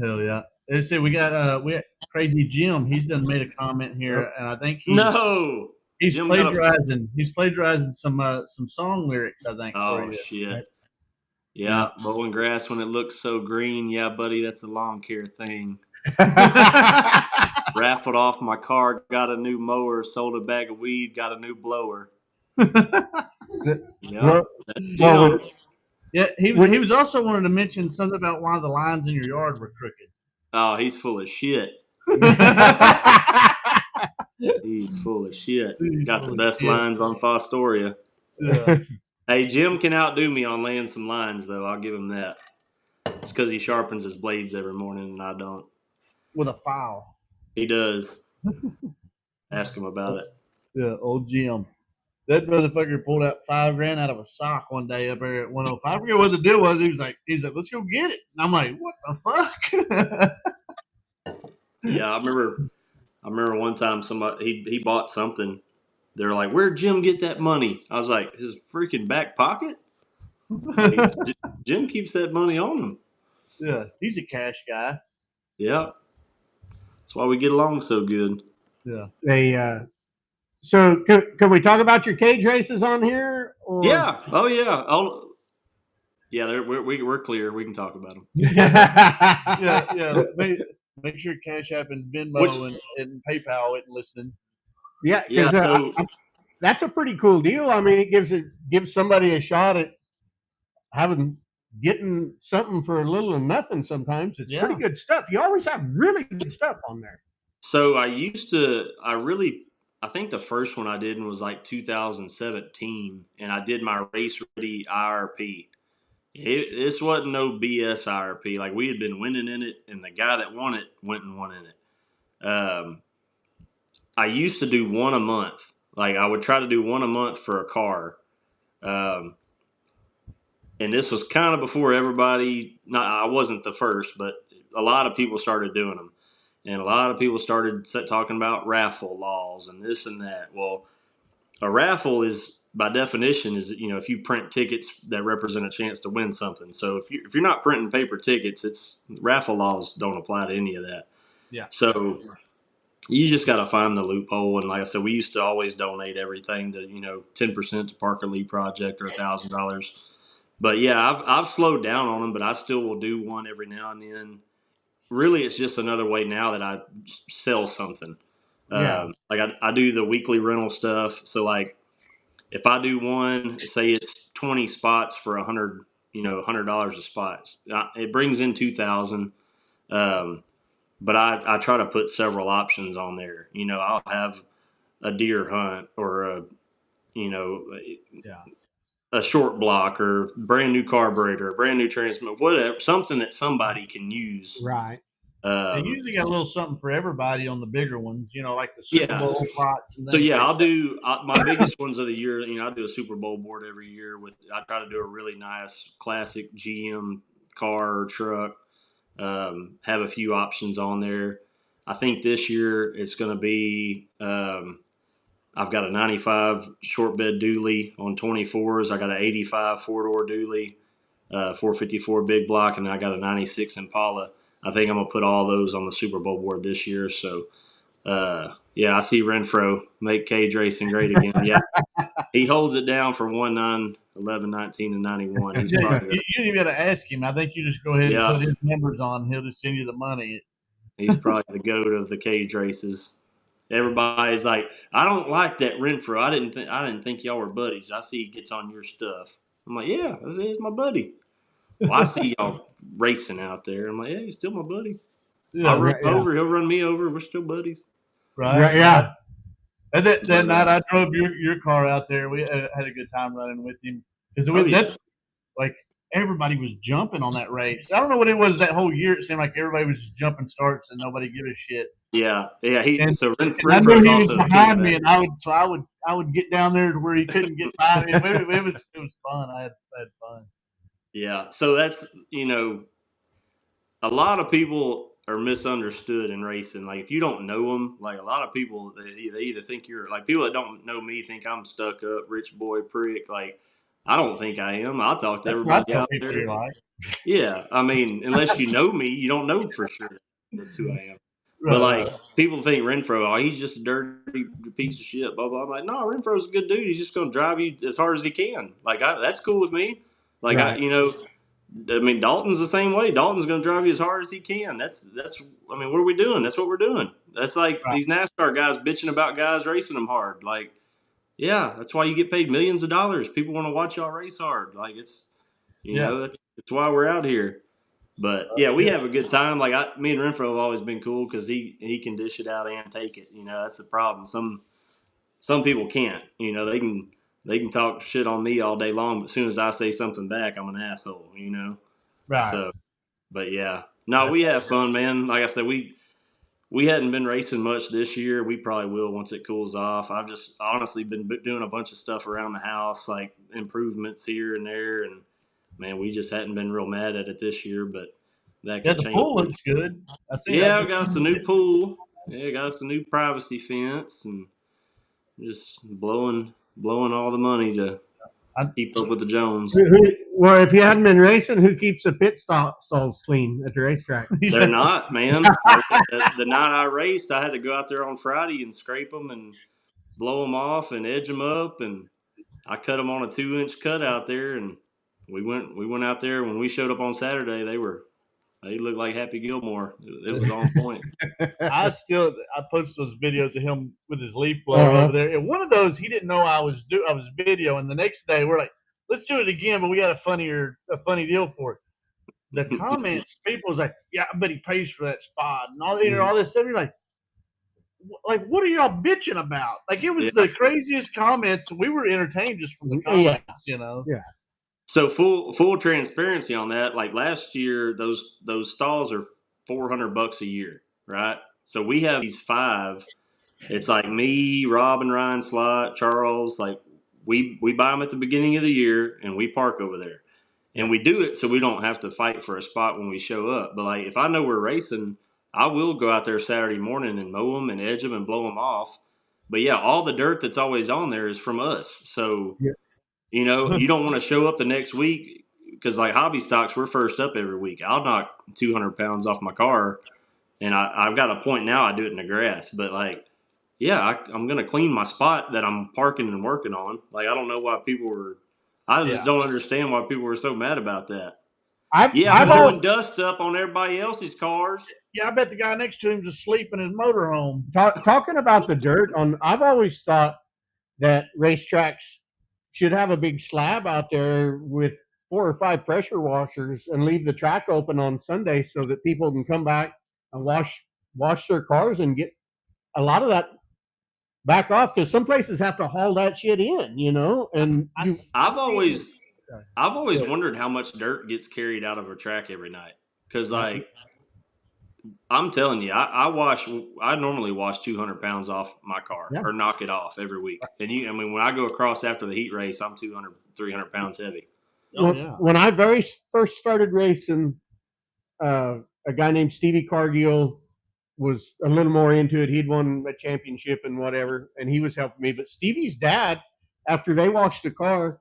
Hell yeah. Let's see, we got Crazy Jim. He's done made a comment here, and I think No, he's Jim plagiarizing. He's plagiarizing some song lyrics, I think, for Oh you. shit. Yeah, mowing grass when it looks so green. Yeah, buddy, that's a lawn care thing. Raffled off my car, got a new mower, sold a bag of weed, got a new blower. Yeah, Jim. Yeah, he was also wanted to mention something about why the lines in your yard were crooked. Oh, he's full of shit. He's full of shit. Got the best lines on Fostoria. Yeah. Hey, Jim can outdo me on laying some lines, though. I'll give him that. It's because he sharpens his blades every morning, and I don't. With a file. He does. Ask him about it. Yeah, old Jim. That motherfucker pulled out $5,000 out of a sock one day up there at 105. I forget what the deal was. He was like, let's go get it. And I'm like, what the fuck? Yeah, I remember one time somebody he bought something. They're like, where'd Jim get that money? I was like, his freaking back pocket? Like, Jim keeps that money on him. Yeah, he's a cash guy. Yeah. That's why we get along so good. Yeah. So can we talk about your cage races on here? Or? Yeah. Oh yeah. Yeah, we're clear. We can talk about them. yeah. Make sure Cash App and Venmo and PayPal isn't listening. Yeah, that's a pretty cool deal. I mean, it gives somebody a shot at getting something for a little or nothing. Sometimes it's pretty good stuff. You always have really good stuff on there. So I think the first one I did was like 2017, and I did my race ready IRP. This wasn't no BS IRP. Like, we had been winning in it, and the guy that won it went and won in it. I used to do one a month. Like, I would try to do one a month for a car. And this was kind of before everybody. I wasn't the first, but a lot of people started doing them. And a lot of people started talking about raffle laws and this and that. Well, a raffle is, by definition, if you print tickets that represent a chance to win something. So if you're not printing paper tickets, raffle laws don't apply to any of that. Yeah. So you just got to find the loophole. And like I said, we used to always donate everything to 10% to Parker Lee Project or $1,000. But yeah, I've slowed down on them, but I still will do one every now and then. Really, it's just another way now that I sell something. Like I do the weekly rental stuff. So like, if I do one, say it's 20 spots for $100 a spot, it brings in 2,000. But I try to put several options on there. I'll have a deer hunt or a short block or brand new carburetor, brand new transmission, whatever, something that somebody can use. Right. They usually got a little something for everybody on the bigger ones, like the Super Bowl pots. And so yeah, I'll do my biggest ones of the year. I do a Super Bowl board every year I try to do a really nice classic GM car or truck. Have a few options on there. I think this year it's going to be. I've got a 95 short bed dually on 24s. I got an 85 four-door dually, 454 big block, and then I got a 96 Impala. I think I'm going to put all those on the Super Bowl board this year. So, I see Renfro make cage racing great again. Yeah, he holds it down for 1, 9, 11, 19, and 91. He's you didn't even got to ask him. I think you just go ahead and put his numbers on. He'll just send you the money. He's probably the GOAT of the cage races. Everybody's like, I don't like that Renfro. I didn't think y'all were buddies. I see he gets on your stuff. I'm like, yeah, he's my buddy. Well, I see y'all racing out there. I'm like, yeah, he's still my buddy. I'll run over. He'll run me over. We're still buddies. Right. Yeah. And that night I drove your car out there. We had a good time running with him because that's like everybody was jumping on that race. I don't know what it was that whole year. It seemed like everybody was just jumping starts and nobody gave a shit. Yeah. I knew he was behind me, and I would get down there to where he couldn't get by me. It was fun. I had fun. Yeah. So that's a lot of people are misunderstood in racing. Like, if you don't know them, like, a lot of people they either think you're like, people that don't know me think I'm stuck up, rich boy prick. Like, I don't think I am. I'll talk to That's what I everybody tell out people there. you're like. Yeah, I mean, unless you know me, you don't know for sure that's who I am. But Right. like people think Renfro, oh, he's just a dirty piece of shit. Blah blah. I'm like, no, Renfro's a good dude. He's just gonna drive you as hard as he can. Like that's cool with me. Like Right. I mean, Dalton's the same way. Dalton's gonna drive you as hard as he can. That's. I mean, what are we doing? That's what we're doing. That's like Right. these NASCAR guys bitching about guys racing them hard. Like, yeah, that's why you get paid millions of dollars. People want to watch y'all race hard. Like it's, Yeah. that's why we're out here. But yeah, we have a good time. Like me and Renfro have always been cool because he can dish it out and take it. That's the problem. Some people can't. They can talk shit on me all day long, but as soon as I say something back, I'm an asshole. Right. So, but yeah, no, we have fun, man. Like I said, we hadn't been racing much this year. We probably will once it cools off. I've just honestly been doing a bunch of stuff around the house, like improvements here and there, and man, we just hadn't been real mad at it this year, but that Yeah, could the change. pool looks good. I see. Yeah, we got us a new pool. Yeah, got us a new privacy fence, and just blowing all the money to keep up with the Jones. Well, if you hadn't been racing, who keeps the pit stalls clean at the racetrack? They're not, man. The night I raced, I had to go out there on Friday and scrape them and blow them off and edge them up, and I cut them on a 2-inch cut out there, and we went out there. When we showed up on Saturday, they looked like Happy Gilmore. It was on point. I post those videos of him with his leaf blower over there. And one of those, he didn't know I was videoing. The next day, we're like, let's do it again, but we got a funny deal for it. The comments, people was like, yeah, I bet he pays for that spot and all this stuff. You're like, what are y'all bitching about? Like, it was the craziest comments. We were entertained just from the comments, Yeah. So full transparency on that. Like last year, those stalls are $400 a year, right? So we have these 5. It's like me, Rob, and Ryan Slot, Charles. Like we buy them at the beginning of the year, and we park over there, and we do it so we don't have to fight for a spot when we show up. But like if I know we're racing, I will go out there Saturday morning and mow them and edge them and blow them off. But yeah, all the dirt that's always on there is from us. So you don't want to show up the next week because like hobby stocks, we're first up every week. I'll knock 200 pounds off my car, and I've got a point now. I do it in the grass, but like. Yeah, I'm going to clean my spot that I'm parking and working on. Like, I don't know why people were – I just don't understand why people were so mad about that. I'm blowing dust up on everybody else's cars. Yeah, I bet the guy next to him just sleeping in his motorhome. Talking about the dirt, I've always thought that racetracks should have a big slab out there with 4 or 5 pressure washers and leave the track open on Sunday so that people can come back and wash their cars and get a lot of that back off, because some places have to haul that shit in, and I've always wondered how much dirt gets carried out of a track every night, because like I'm telling you, I normally wash 200 pounds off my car or knock it off every week, and when I go across after the heat race, I'm 200 300 pounds heavy. When I very first started racing, a guy named Stevie Cargill was a little more into it. He'd won a championship and whatever, and he was helping me. But Stevie's dad, after they washed the car,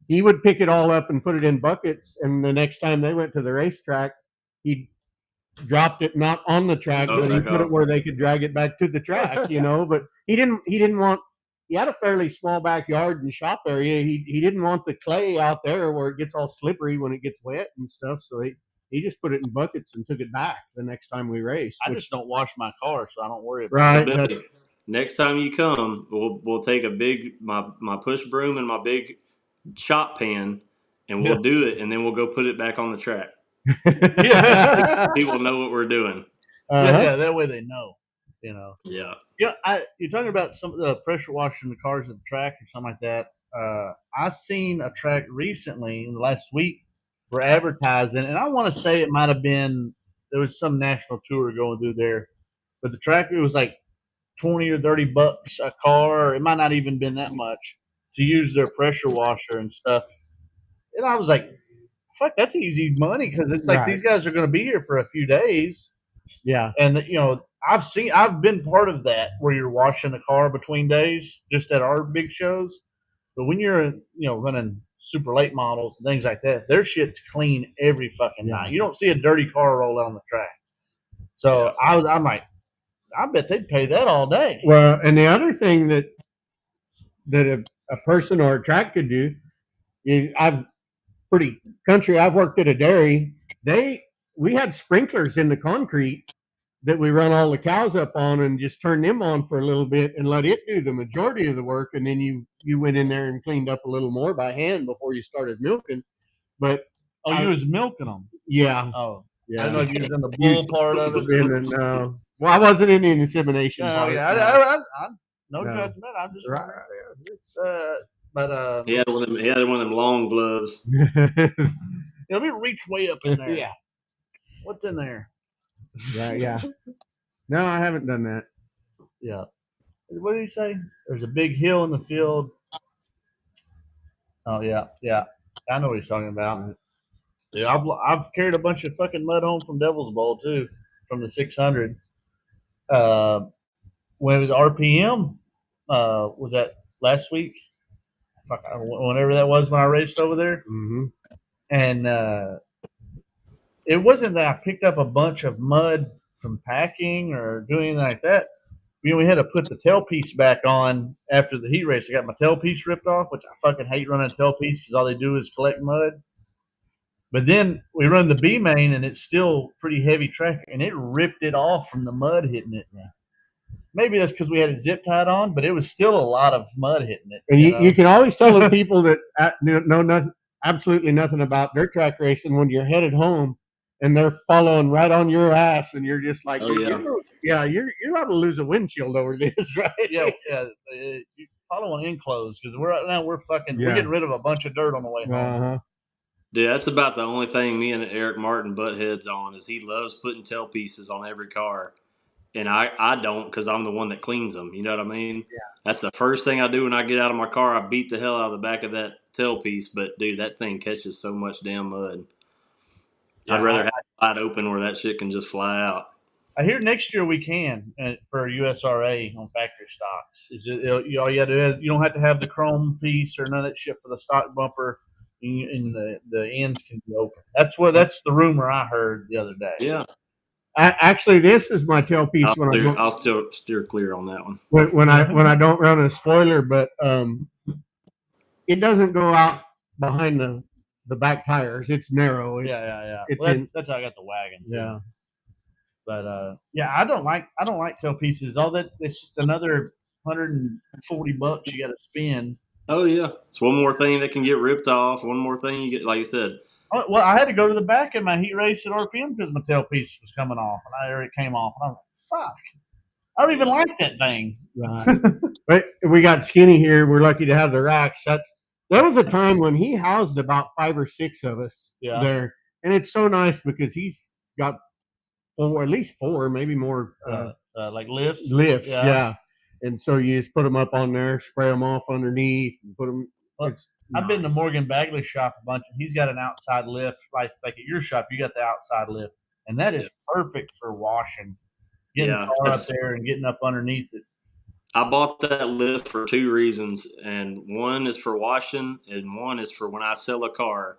he would pick it all up and put it in buckets. And the next time they went to the racetrack, he dropped it not on the track, but he put it where they could drag it back to the track. But he didn't want. He had a fairly small backyard and shop area. He didn't want the clay out there where it gets all slippery when it gets wet and stuff. So he just put it in buckets and took it back the next time we raced. I just don't wash my car, so I don't worry about it. Right. Next time you come, we'll take my push broom and my big chop pan, and we'll do it, and then we'll go put it back on the track. People know what we're doing. Yeah, that way they know. Yeah. Yeah, you're talking about some of the pressure washing the cars at the track or something like that. I seen a track recently in the last week for advertising, and I want to say it might have been there was some national tour going through there, but the track, it was like $20 or $30 a car, or it might not even been that much to use their pressure washer and stuff. And I was like, fuck, that's easy money, because it's like these guys are going to be here for a few days. Yeah. And I've been part of that where you're washing the car between days just at our big shows. But when you're running super late models and things like that, their shit's clean every fucking night. You don't see a dirty car roll out on the track. So I'm like, I bet they'd pay that all day. Well, and the other thing that a person or a track could do, I've worked at a dairy. We had sprinklers in the concrete that we run all the cows up on and just turn them on for a little bit and let it do the majority of the work. And then you went in there and cleaned up a little more by hand before you started milking. But you was milking them. Yeah. Oh, yeah. I don't know if you was in the bull part of it. Well, I wasn't in the insemination part. Yeah, no judgment. I'm just right. But he had one of them long gloves. Let me reach way up in there. Yeah. What's in there? Right. Yeah. No, I haven't done that. Yeah. What did he say? There's a big hill in the field. Oh yeah. I know what he's talking about. Yeah, I've carried a bunch of fucking mud home from Devil's Bowl too, from the 600. When it was RPM, was that last week? Whenever that was when I raced over there. Mm-hmm. And it wasn't that I picked up a bunch of mud from packing or doing anything like that. We had to put the tailpiece back on after the heat race. I got my tailpiece ripped off, which I fucking hate running a tailpiece because all they do is collect mud. But then we run the B main and it's still pretty heavy track, and it ripped it off from the mud hitting it. Yeah. Maybe that's because we had it zip tied on, but it was still a lot of mud hitting it. And you can always tell the people that know absolutely nothing about dirt track racing when you're headed home and they're following right on your ass, and you're just like, you're about to lose a windshield over this, right? Yeah. You following enclosed because we're getting rid of a bunch of dirt on the way home. Uh-huh. Dude, that's about the only thing me and Eric Martin butt heads on is he loves putting tail pieces on every car. And I don't because I'm the one that cleans them. You know what I mean? Yeah. That's the first thing I do when I get out of my car. I beat the hell out of the back of that tail piece. But, dude, that thing catches so much damn mud. Yeah, I'd rather have it wide open where that shit can just fly out. I hear next year we can for USRA on factory stocks. All you got to do is you don't have to have the chrome piece or none of that shit for the stock bumper. And the ends can be open. That's the rumor I heard the other day. Yeah. Actually, this is my tailpiece. I'll still steer clear on that one. When I don't run a spoiler, but it doesn't go out behind the back tires. It's narrow. Yeah. That's how I got the wagon. Yeah. But I don't like tail pieces. All that it's just another $140 you got to spend. Oh yeah, it's one more thing that can get ripped off. One more thing you get, like you said. Well, I had to go to the back of my heat race at RPM because my tailpiece was coming off, and it came off, and I was like, "Fuck, I don't even like that thing." Right. But we got Skinny here. We're lucky to have the racks. That was a time when he housed about 5 or 6 of us there, and it's so nice because he's got at least 4, maybe more, like lifts. Lifts, yeah. And so you just put them up on there, spray them off underneath, and put them. I've been to Morgan Bagley's shop a bunch, and he's got an outside lift. Like at your shop, you got the outside lift, and that is perfect for washing. Getting the car up there and getting up underneath it. I bought that lift for 2 reasons, and one is for washing, and one is for when I sell a car,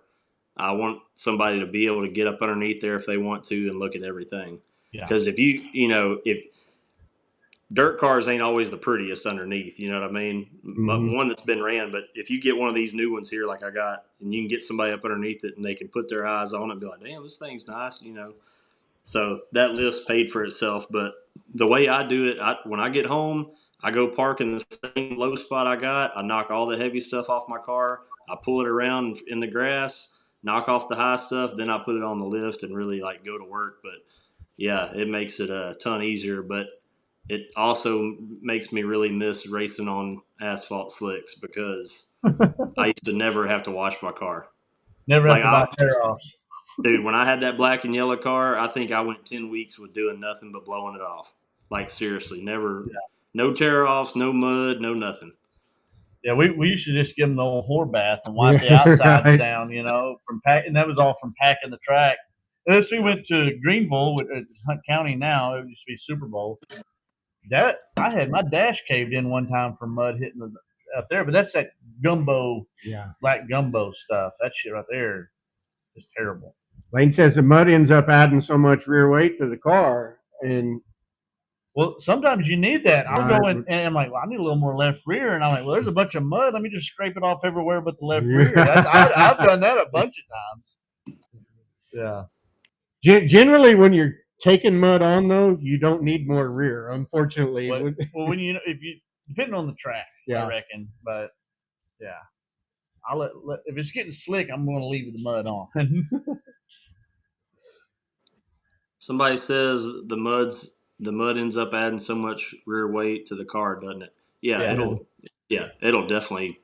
I want somebody to be able to get up underneath there if they want to and look at everything. Because if if dirt cars ain't always the prettiest underneath, you know what I mean? Mm-hmm. One that's been ran, but if you get one of these new ones here like I got, and you can get somebody up underneath it and they can put their eyes on it and be like, damn, this thing's nice, So that lift's paid for itself. But the way I do it, when I get home, I go park in the same low spot I got. I knock all the heavy stuff off my car. I pull it around in the grass, knock off the high stuff, then I put it on the lift and really go to work. But yeah, it makes it a ton easier. But it also makes me really miss racing on asphalt slicks because I used to never have to wash my car. Never have to buy tear-offs. Dude, when I had that black and yellow car, I think I went 10 weeks with doing nothing but blowing it off. Seriously, never, no tear-offs, no mud, no nothing. Yeah, we used to just give them the old whore bath and wipe the outsides down, from and that was all from packing the track. And then we went to Greenville, it's Hunt County now. It used to be Super Bowl. I had my dash caved in one time from mud hitting out there. But that's that gumbo, Yeah. black gumbo stuff. That shit right there is terrible. Lane says the mud ends up adding so much rear weight to the car, and Well, sometimes you need that. I'll Right. go in and I'm like, well, I need a little more left rear, and I'm like, well, there's a bunch of mud. Let me just scrape it off everywhere but the left rear. I've done that a bunch of times. Yeah. Generally, when you're taking mud on, though, you don't need more rear. Unfortunately, Well, when if you depending on the track, Yeah. I reckon. But yeah, I'll let if it's getting slick, I'm going to leave the mud on. Somebody says the mud ends up adding so much rear weight to the car, doesn't it? Yeah, Yeah. it'll definitely.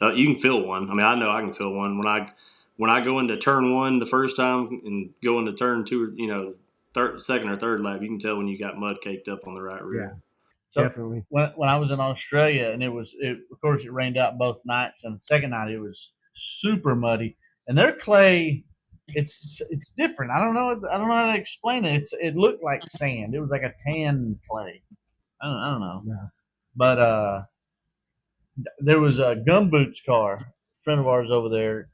You can feel one. I mean, I know I can feel one when I go into turn one the first time and go into turn two. Second or third lap, you can tell when you got mud caked up on the right rear. So definitely. when I was in Australia, and of course it rained out both nights, and the second night it was super muddy, and their clay, it's different. I don't know how to explain it. It looked like sand. It was like a tan clay. I don't know. Yeah. But there was a Gumboots car, a friend of ours over there,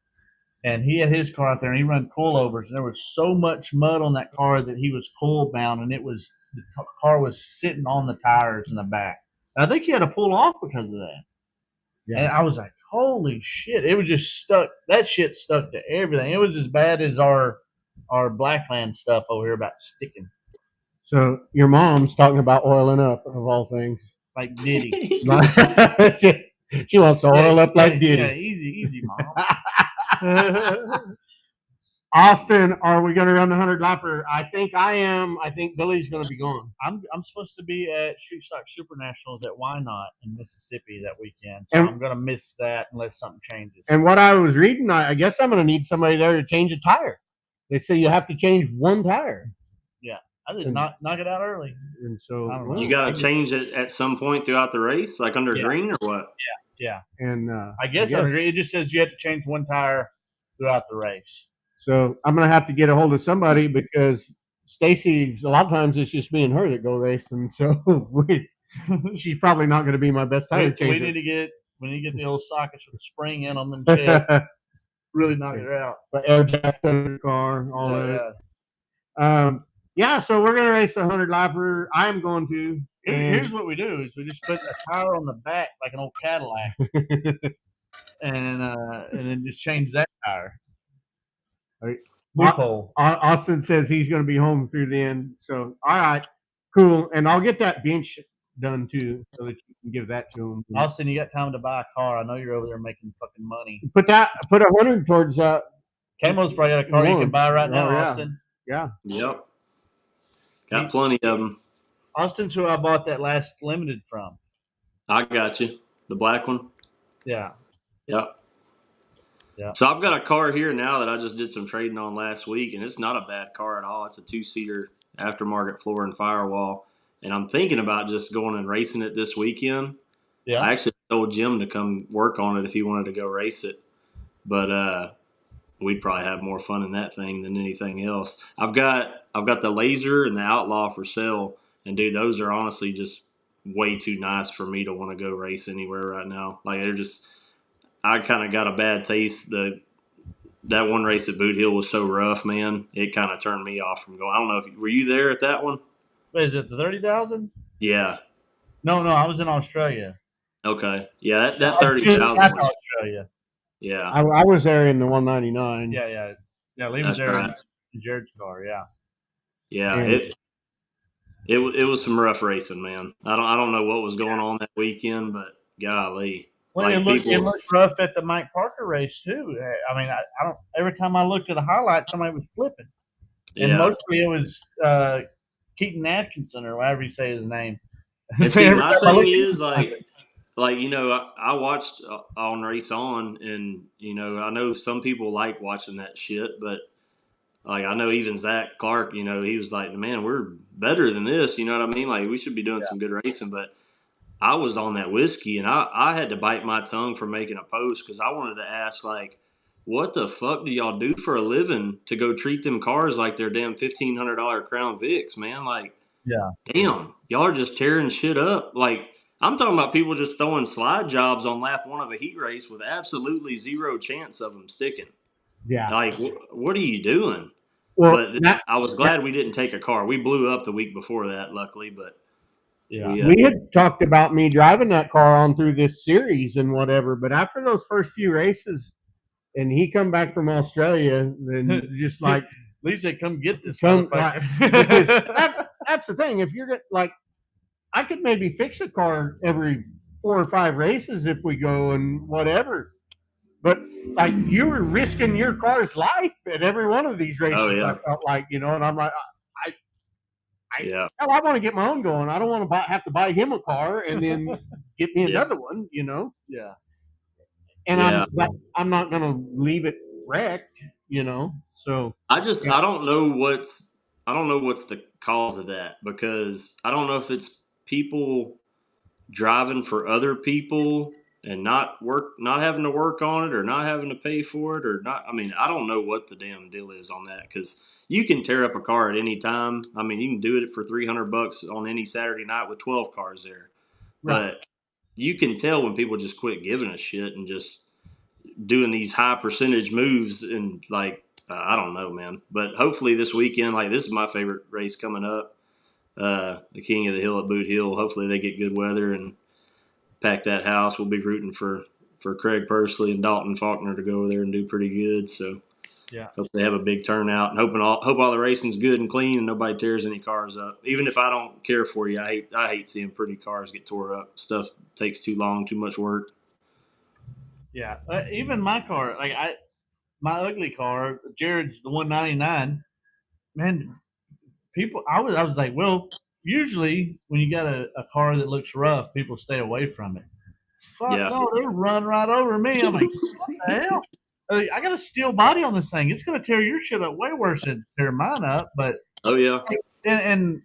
and he had his car out there, and he run coilovers, and there was so much mud on that car that he was coil bound, and the car was sitting on the tires in the back. And I think he had to pull off because of that. Yeah. And I was like, holy shit! It was just stuck. That shit stuck to everything. It was as bad as our Blackland stuff over here about sticking, So your mom's talking about oiling up, of all things. like Diddy. She wants to oil up like Diddy. Yeah, easy, mom. Austin, are we going to run the 100 lapper? I think I am. I think Billy's going to be gone. I'm supposed to be at Street Stock Super Nationals at Wynot in Mississippi that weekend, so I'm going to miss that unless something changes. And what I was reading, I guess I'm going to need somebody there to change a tire. They say you have to change one tire. Yeah, I did knock it out early. And so You got to change it at some point throughout the race, like under green or what? Yeah. And I guess under green, it just says you have to change one tire throughout the race. So I'm going to have to get a hold of somebody because Stacy, a lot of times it's just me and her that go racing. So she's probably not going to be my best tire changer. We need to get the old sockets with the spring in them and shit. Really knock it out. But air jack under the car, all that. Yeah, so we're going to race a 100 lapper. I am going to. Here's what we do: is we just put a tire on the back like an old Cadillac, and then just change that tire. Austin says he's going to be home through the end. So, all right, cool. And I'll get that bench done too so that you can give that to him. Austin, you got time to buy a car. I know you're over there making fucking money. Put 100 towards KMO's probably got a car you can buy right now, yeah. Austin. Yeah. Yep. Got plenty of them. Austin's who I bought that last limited from. I got you. The black one? Yeah. Yep. Yeah. So I've got a car here now that I just did some trading on last week, and it's not a bad car at all. It's a 2-seater aftermarket floor and firewall, and I'm thinking about just going and racing it this weekend. Yeah. I actually told Jim to come work on it if he wanted to go race it, but we'd probably have more fun in that thing than anything else. I've got the Laser and the Outlaw for sale, and dude, those are honestly just way too nice for me to want to go race anywhere right now. Like they're just. I kind of got a bad taste. That one race at Boot Hill was so rough, man. It kind of turned me off from going. I don't know were you there at that one? Wait, is it the 30,000? Yeah. No, I was in Australia. Okay. Yeah, that 30,000 was Australia. Yeah. I was there in the 199. Yeah. Lee was there in Jared's car. Yeah. Yeah. It was some rough racing, man. I don't know what was going on that weekend, but golly. Well, it looked rough at the Mike Parker race too. I mean, I don't. Every time I looked at a highlight, somebody was flipping, and mostly it was Keaton Atkinson or whatever you say his name. And see, my thing is like I watched on Race On, and I know some people like watching that shit, but like I know even Zach Clark, he was like, man, we're better than this. You know what I mean? Like we should be doing some good racing, but. I was on that whiskey, and I had to bite my tongue for making a post because I wanted to ask, like, what the fuck do y'all do for a living to go treat them cars like they're damn $1,500 Crown Vics, man? Like, yeah, damn, y'all are just tearing shit up. Like, I'm talking about people just throwing slide jobs on lap one of a heat race with absolutely zero chance of them sticking. Yeah. Like, what are you doing? Well, But I was glad we didn't take a car. We blew up the week before that, luckily. But we had talked about me driving that car on through this series and whatever. But after those first few races, and he come back from Australia, then just like at least they come get this. Because that's the thing. If you're like, I could maybe fix a car every 4 or 5 races if we go and whatever. But like you were risking your car's life at every one of these races. Oh, yeah. I felt like, and I'm like, I want to get my own going. I don't want to have to buy him a car and then get me another one. Yeah. And I'm not going to leave it wrecked. So I don't know what's the cause of that, because I don't know if it's people driving for other people and not having to work on it, or not having to pay for it, or not. I mean, I don't know what the damn deal is on that, because you can tear up a car at any time. I mean, you can do it for $300 on any Saturday night with 12 cars there. Right. But you can tell when people just quit giving a shit and just doing these high percentage moves, and like, I don't know, man. But hopefully this weekend, like, this is my favorite race coming up, the King of the Hill at Boot Hill. Hopefully they get good weather and pack that house. We'll be rooting for Craig Pursley and Dalton Faulkner to go over there and do pretty good. So hope they have a big turnout, and hope all the racing's good and clean and nobody tears any cars up. Even if I don't care for you, I hate seeing pretty cars get tore up. Stuff takes too long, too much work. Yeah, even my car, like my ugly car, Jared's the 199. Man, I was like, well, usually when you got a car that looks rough, people stay away from it. Fuck no, they run right over me. I'm like, what the hell? I got a steel body on this thing. It's going to tear your shit up way worse than tear mine up. But and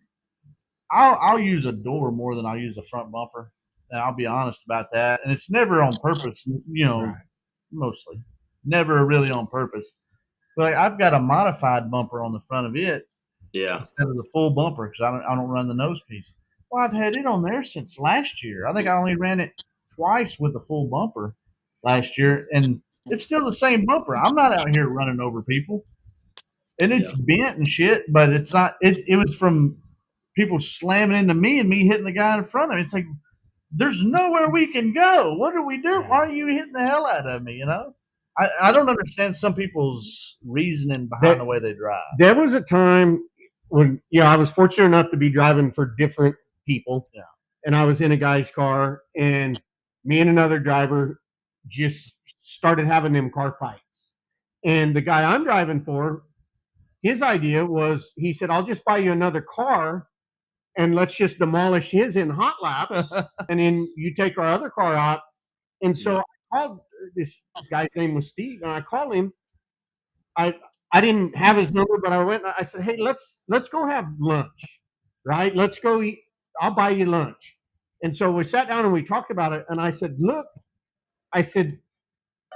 I'll use a door more than I'll use a front bumper. And I'll be honest about that. And it's never on purpose, mostly. Never really on purpose. But I've got a modified bumper on the front of it instead of the full bumper, because I don't run the nose piece. Well, I've had it on there since last year. I think I only ran it twice with the full bumper last year, and it's still the same bumper. I'm not out here running over people. And it's bent and shit, but it's not. It was from people slamming into me and me hitting the guy in front of me. It's like, there's nowhere we can go. What do we do? Why are you hitting the hell out of me? I don't understand some people's reasoning behind the way they drive. There was a time when, I was fortunate enough to be driving for different people. Yeah. And I was in a guy's car, and me and another driver just started having them car fights. And the guy I'm driving for, his idea was, he said, I'll just buy you another car and let's just demolish his in hot laps, and then you take our other car out. And so I called, this guy's name was Steve, and I called him. I didn't have his number, but I went. I said, "Hey, let's go have lunch, right? Let's go eat. I'll buy you lunch." And so we sat down and we talked about it. And I said, "Look," I said,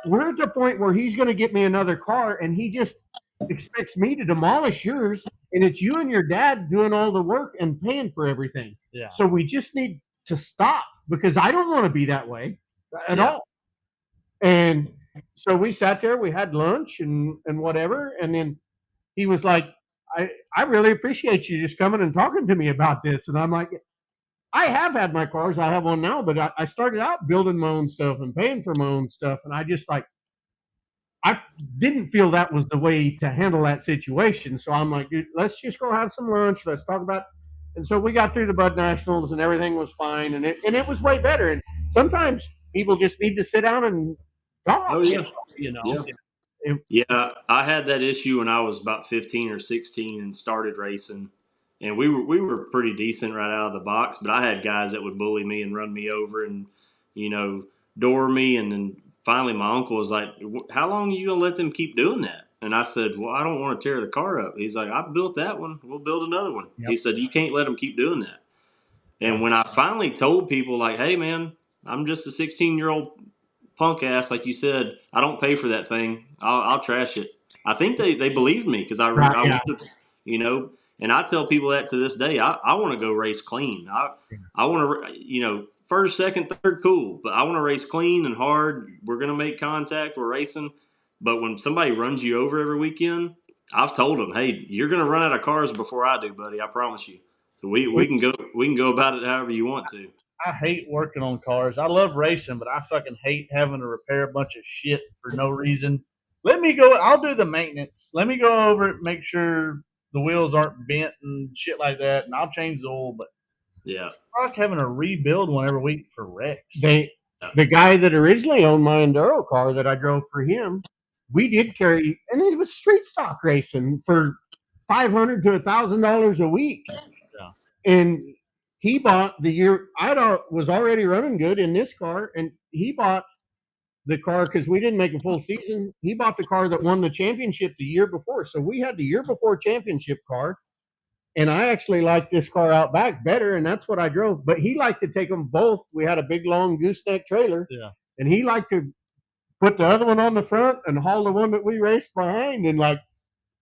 "we're at the point where he's going to get me another car, and he just expects me to demolish yours, and it's you and your dad doing all the work and paying for everything. Yeah. So we just need to stop, because I don't want to be that way at all." And so we sat there, we had lunch and whatever, and then he was like, I really appreciate you just coming and talking to me about this. And I'm like, I have had my cars, I have one now, but I started out building my own stuff and paying for my own stuff, and I just I didn't feel that was the way to handle that situation. So I'm like, dude, let's just go have some lunch. Let's talk about. And so we got through the Bud Nationals, and everything was fine, and it was way better. And sometimes people just need to sit down and talk. Oh yeah, I had that issue when I was about 15 or 16 and started racing, and we were pretty decent right out of the box. But I had guys that would bully me and run me over, and door me, and then finally my uncle was like, "How long are you gonna let them keep doing that?" And I said, "Well, I don't want to tear the car up." He's like, "I built that one. We'll build another one." Yep. He said, "You can't let them keep doing that." And when I finally told people, like, "Hey, man, I'm just a 16-year-old punk ass, like you said. I don't pay for that thing. I'll trash it." I think they believed me, because I And I tell people that to this day. I want to go race clean. I want to, first, second, third, cool. But I want to race clean and hard. We're going to make contact. We're racing. But when somebody runs you over every weekend, I've told them, hey, you're going to run out of cars before I do, buddy. I promise you. So we can go about it however you want to. I hate working on cars. I love racing, but I fucking hate having to repair a bunch of shit for no reason. Let me go. I'll do the maintenance. Let me go over it, make sure the wheels aren't bent and shit like that, and I'll change the oil. But yeah, fuck having to rebuild one every week for wrecks. The guy that originally owned my Enduro car that I drove for him, we did carry, and it was street stock racing for $500 to $1,000 a week. Yeah. And he bought the year I was already running good in this car, and he bought the car because we didn't make a full season. He bought the car that won the championship the year before. So we had the year before championship car, and I actually liked this car out back better, and that's what I drove. But he liked to take them both. We had a big, long gooseneck trailer, and he liked to put the other one on the front and haul the one that we raced behind, and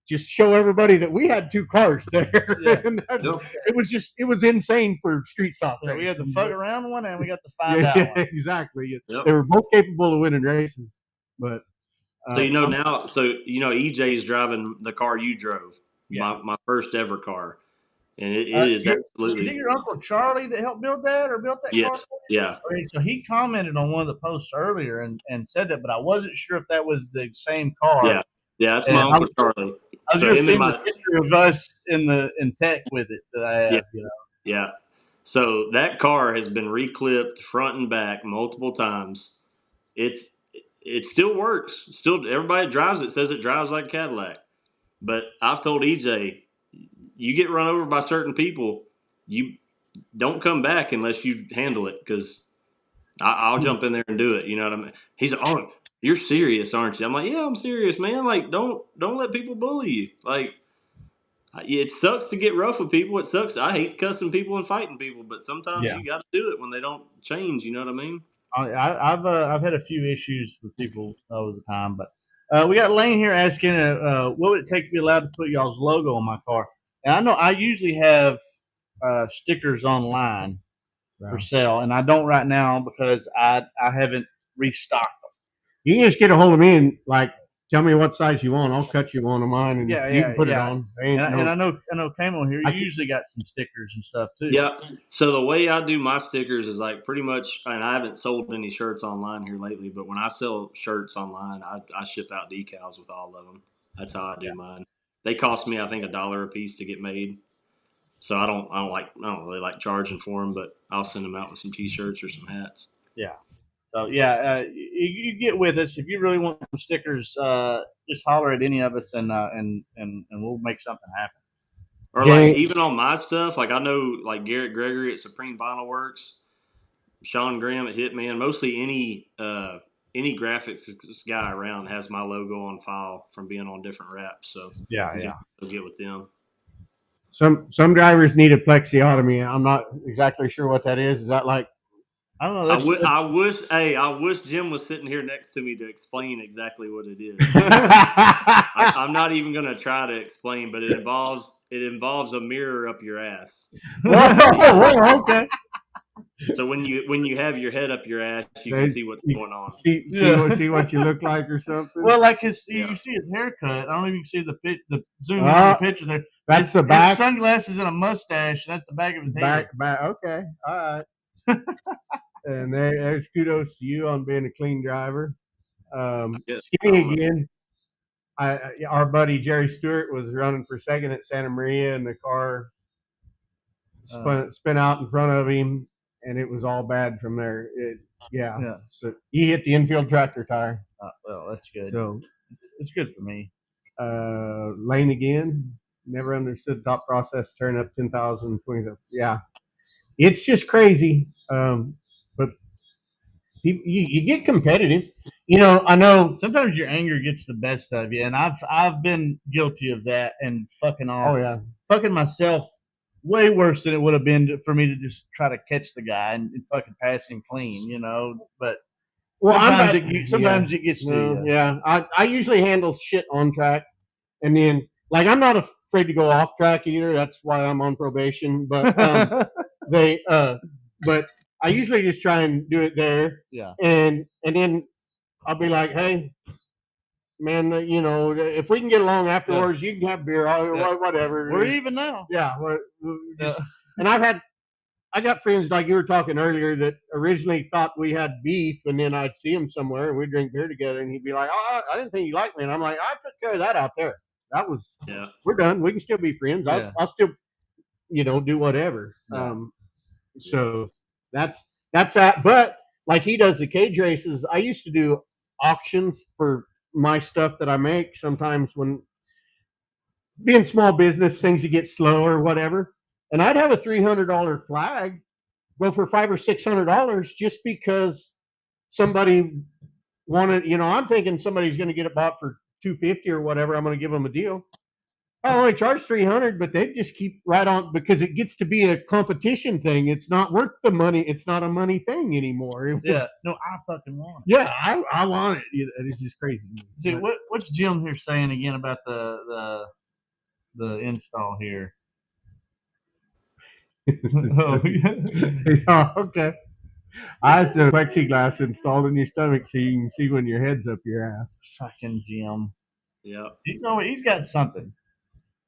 just show everybody that we had two cars there. Yeah. It was insane for street stock. Yeah, we had the fuck around one and we got the find out one. Exactly. Yep. They were both capable of winning races. But so now, EJ's driving the car you drove, my first ever car, and it is absolutely. Is it your Uncle Charlie that helped build that or built that car? Yeah. Okay, so he commented on one of the posts earlier and said that, but I wasn't sure if that was the same car. Yeah, that's my Uncle Charlie. I was just seeing the picture of us in tech with it that I have. Yeah. So that car has been reclipped front and back multiple times. It still works. Still, everybody that drives it says it drives like a Cadillac. But I've told EJ, you get run over by certain people, you don't come back unless you handle it, because I'll jump in there and do it. You know what I mean? He's like, oh, you're serious, aren't you? I'm like, yeah, I'm serious, man. Like, don't let people bully you. Like, it sucks to get rough with people. It sucks. I hate cussing people and fighting people, but sometimes you got to do it when they don't change. You know what I mean? I've had a few issues with people over the time, but we got Lane here asking, what would it take to be allowed to put y'all's logo on my car? And I know I usually have stickers online for sale, and I don't right now because I haven't restocked them. You can just get a hold of me and tell me what size you want. I'll cut you one of mine, and you can put it on. And I know KMO here. You usually got some stickers and stuff too. Yeah. So the way I do my stickers is pretty much, and I haven't sold any shirts online here lately, but when I sell shirts online, I ship out decals with all of them. That's how I do mine. They cost me, I think, $1 a piece to get made. So I don't really like charging for them, but I'll send them out with some T-shirts or some hats. Yeah. So you get with us if you really want some stickers. Just holler at any of us, and we'll make something happen. Or even on my stuff, I know Garrett Gregory at Supreme Vinyl Works, Sean Graham at Hitman. Mostly any graphics guy around has my logo on file from being on different wraps. So we'll get with them. Some drivers need a plexiotomy. I'm not exactly sure what that is. Is that I don't know. I wish Jim was sitting here next to me to explain exactly what it is. I'm not even going to try to explain, but it involves a mirror up your ass. Okay. So when you have your head up your ass, you can see what's going on. See what you look like or something. Well, you see his haircut. I don't even see the zoom in the picture there. That's the back. Sunglasses and a mustache. That's the back of his head. Back. Okay. All right. And there's kudos to you on being a clean driver. Skinny again. Our buddy Jerry Stewart was running for second at Santa Maria, and the car spun out in front of him, and it was all bad from there. So he hit the infield tractor tire. Well, that's good. So it's good for me. Lane again. Never understood the thought process. Turn up 10,000, 20,000. Yeah, it's just crazy. But you get competitive. I know sometimes your anger gets the best of you, and I've been guilty of that and fucking off, fucking myself way worse than it would have been for me to just try to catch the guy and fucking pass him clean, But sometimes it gets to you. Yeah, I usually handle shit on track, and then I'm not a afraid to go off track either. That's why I'm on probation. But but I usually just try and do it there. Yeah. And then I'll be like, hey, man, if we can get along afterwards, you can have beer, whatever. We're even now. Yeah. And I got friends like you were talking earlier that originally thought we had beef, and then I'd see him somewhere and we'd drink beer together, and he'd be like, "Oh, I didn't think you liked me," and I'm like, "I took care of that out there. That was we're done. We can still be friends. I'll still, do whatever." Yeah. So that's that. But like he does the cage races, I used to do auctions for my stuff that I make. Sometimes when being small business, things get slow or whatever. And I'd have a $300 flag go for $500 or $600 just because somebody wanted. I'm thinking somebody's going to get it bought for $250 or whatever. I'm going to give them a deal. I only charge $300, but they just keep right on because it gets to be a competition thing. It's not worth the money. It's not a money thing anymore. No, I fucking want it. Yeah, I want it. It's just crazy. See, what's Jim here saying again about the install here? Yeah, okay. I had some plexiglass installed in your stomach so you can see when your head's up your ass. Fucking Jim. Yeah. He's got something.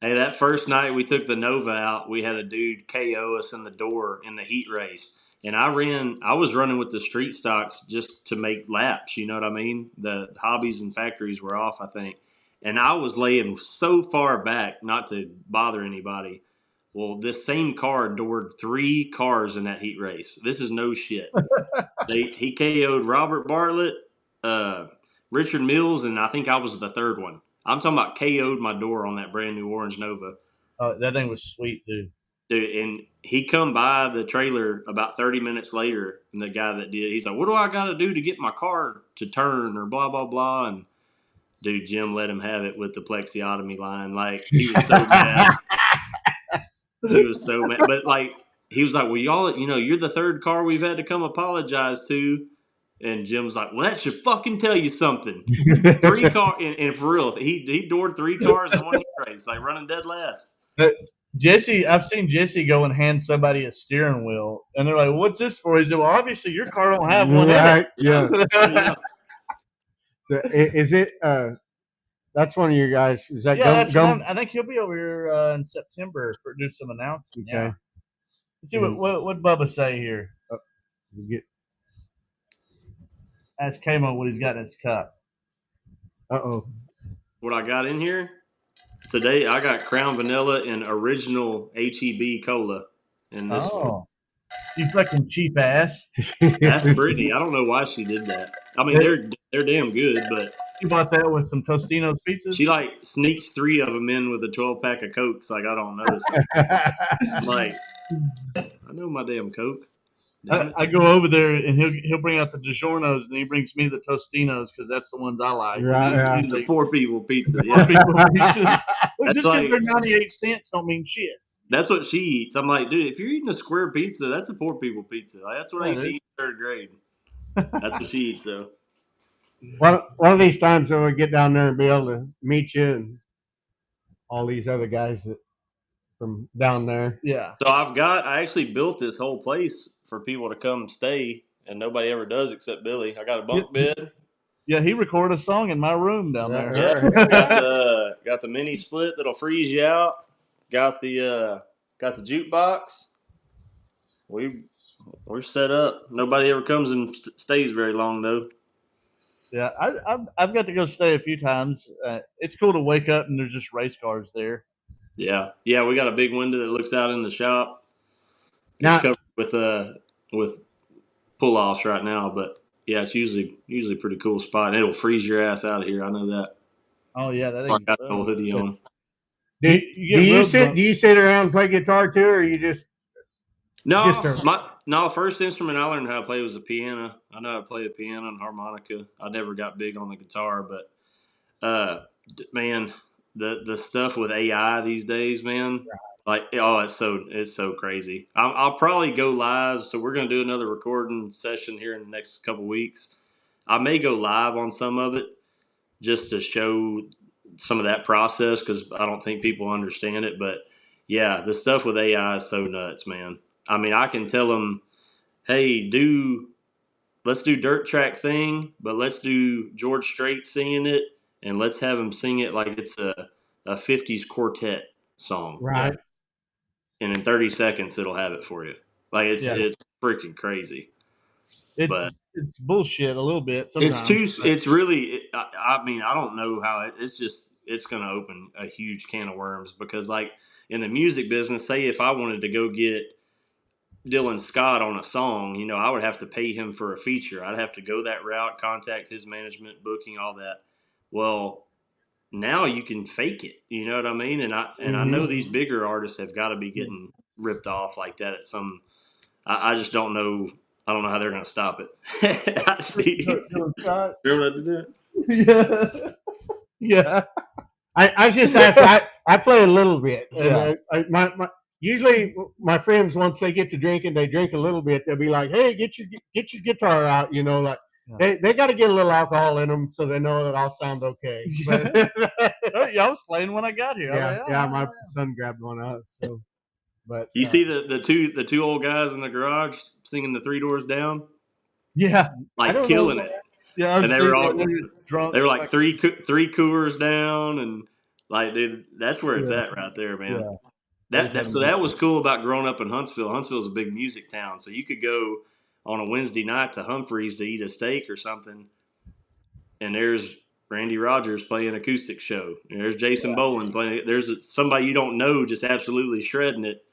Hey, that first night we took the Nova out, we had a dude KO us in the door in the heat race. And I was running with the street stocks just to make laps, you know what I mean? The hobbies and factories were off, I think. And I was laying so far back not to bother anybody. Well, this same car doored 3 cars in that heat race. This is no shit. He KO'd Robert Bartlett, Richard Mills, and I think I was the third one. I'm talking about KO'd my door on that brand new orange Nova. Oh, that thing was sweet, dude. Dude, and he come by the trailer about 30 minutes later, and the guy that did, he's like, "What do I got to do to get my car to turn or blah, blah, blah?" And dude, Jim let him have it with the plexiotomy line. Like, he was so mad. He was so mad. But, like, he was like, "Well, y'all, you're the third car we've had to come apologize to." And Jim's like, "Well, that should fucking tell you something." 3 cars, and for real, he doored 3 cars in one heat race, like running dead last. Jesse, I've seen Jesse go and hand somebody a steering wheel, and they're like, "What's this for?" He said, "Well, obviously your car don't have one." Right? Yeah. Is it? That's one of your guys. Is that? I think he'll be over here in September for do some announcement. Okay. Yeah. Let's see what Bubba say here. Ask KMO what he's got in his cup. What I got in here today, I got Crown Vanilla and original HEB Cola in this one. You fucking cheap ass. That's Brittany. I don't know why she did that. I mean, they're damn good, but you bought that with some Tostino's pizzas. She like sneaks 3 of them in with a 12-pack of Cokes. Like, I don't notice. Like, I know my damn Coke. I go over there and he'll bring out the DiGiorno's and he brings me the Tostinos because that's the ones I like. Right. The poor people pizza. Yeah. Poor people pizzas. Just because like, they're 98 cents don't mean shit. That's what she eats. I'm like, dude, if you're eating a square pizza, that's a poor people pizza. Like, that's what I used to eat in 3rd grade. That's what she eats, though. One of these times when we get down there and be able to meet you and all these other guys from down there. Yeah. So I actually built this whole place for people to come stay, and nobody ever does except Billy. I got a bunk bed. Yeah, he recorded a song in my room down there. Yeah, got the mini split that'll freeze you out. Got the jukebox. We're set up. Nobody ever comes and stays very long though. Yeah, I've got to go stay a few times. It's cool to wake up and there's just race cars there. Yeah. We got a big window that looks out in the shop. It's covered with pull offs right now, but yeah, it's usually a pretty cool spot. And it'll freeze your ass out of here. I know that. Oh yeah, that I got no hoodie on. Do you sit around and play guitar too, or you just? No, first instrument I learned how to play was the piano. I know how to play the piano and harmonica. I never got big on the guitar, but man, the stuff with AI these days, man, like it's so crazy. I'll probably go live. So we're gonna do another recording session here in the next couple weeks. I may go live on some of it just to show some of that process because I don't think people understand it. But yeah, the stuff with AI is so nuts, man. I mean, I can tell them, hey, let's do Dirt Track Thing, but let's do George Strait singing it, and let's have him sing it like it's a 50s quartet song. Right. And in 30 seconds, it'll have it for you. Like, it's freaking crazy. It's bullshit a little bit sometimes. It's really, I mean, I don't know how it's going to open a huge can of worms because, like, in the music business, say if I wanted to go get Dylan Scott on a song, you know, I would have to pay him for a feature. I'd have to go that route, contact his management, booking, all that. Well, now you can fake it. You know what I mean? And I know these bigger artists have got to be getting ripped off like that at some. I just don't know. I don't know how they're going to stop it. I see. Yeah. Yeah. I just asked. I play a little bit. Yeah. Usually my friends, once they get to drinking, they drink a little bit. They'll be like, "Hey, get your guitar out," you know, like they got to get a little alcohol in them so they know that I'll sound okay. But, I was playing when I got here. My son grabbed one up. So, but you see the two old guys in the garage singing the Three Doors Down, like killing it. Yeah, and they were all drunk. They were like three Coors down, and like, dude, that's where it's at right there, man. Yeah. That was cool about growing up in Huntsville. Huntsville's a big music town, so you could go on a Wednesday night to Humphreys to eat a steak or something, and there's Randy Rogers playing acoustic show. And there's Jason Boland playing. There's somebody you don't know just absolutely shredding it.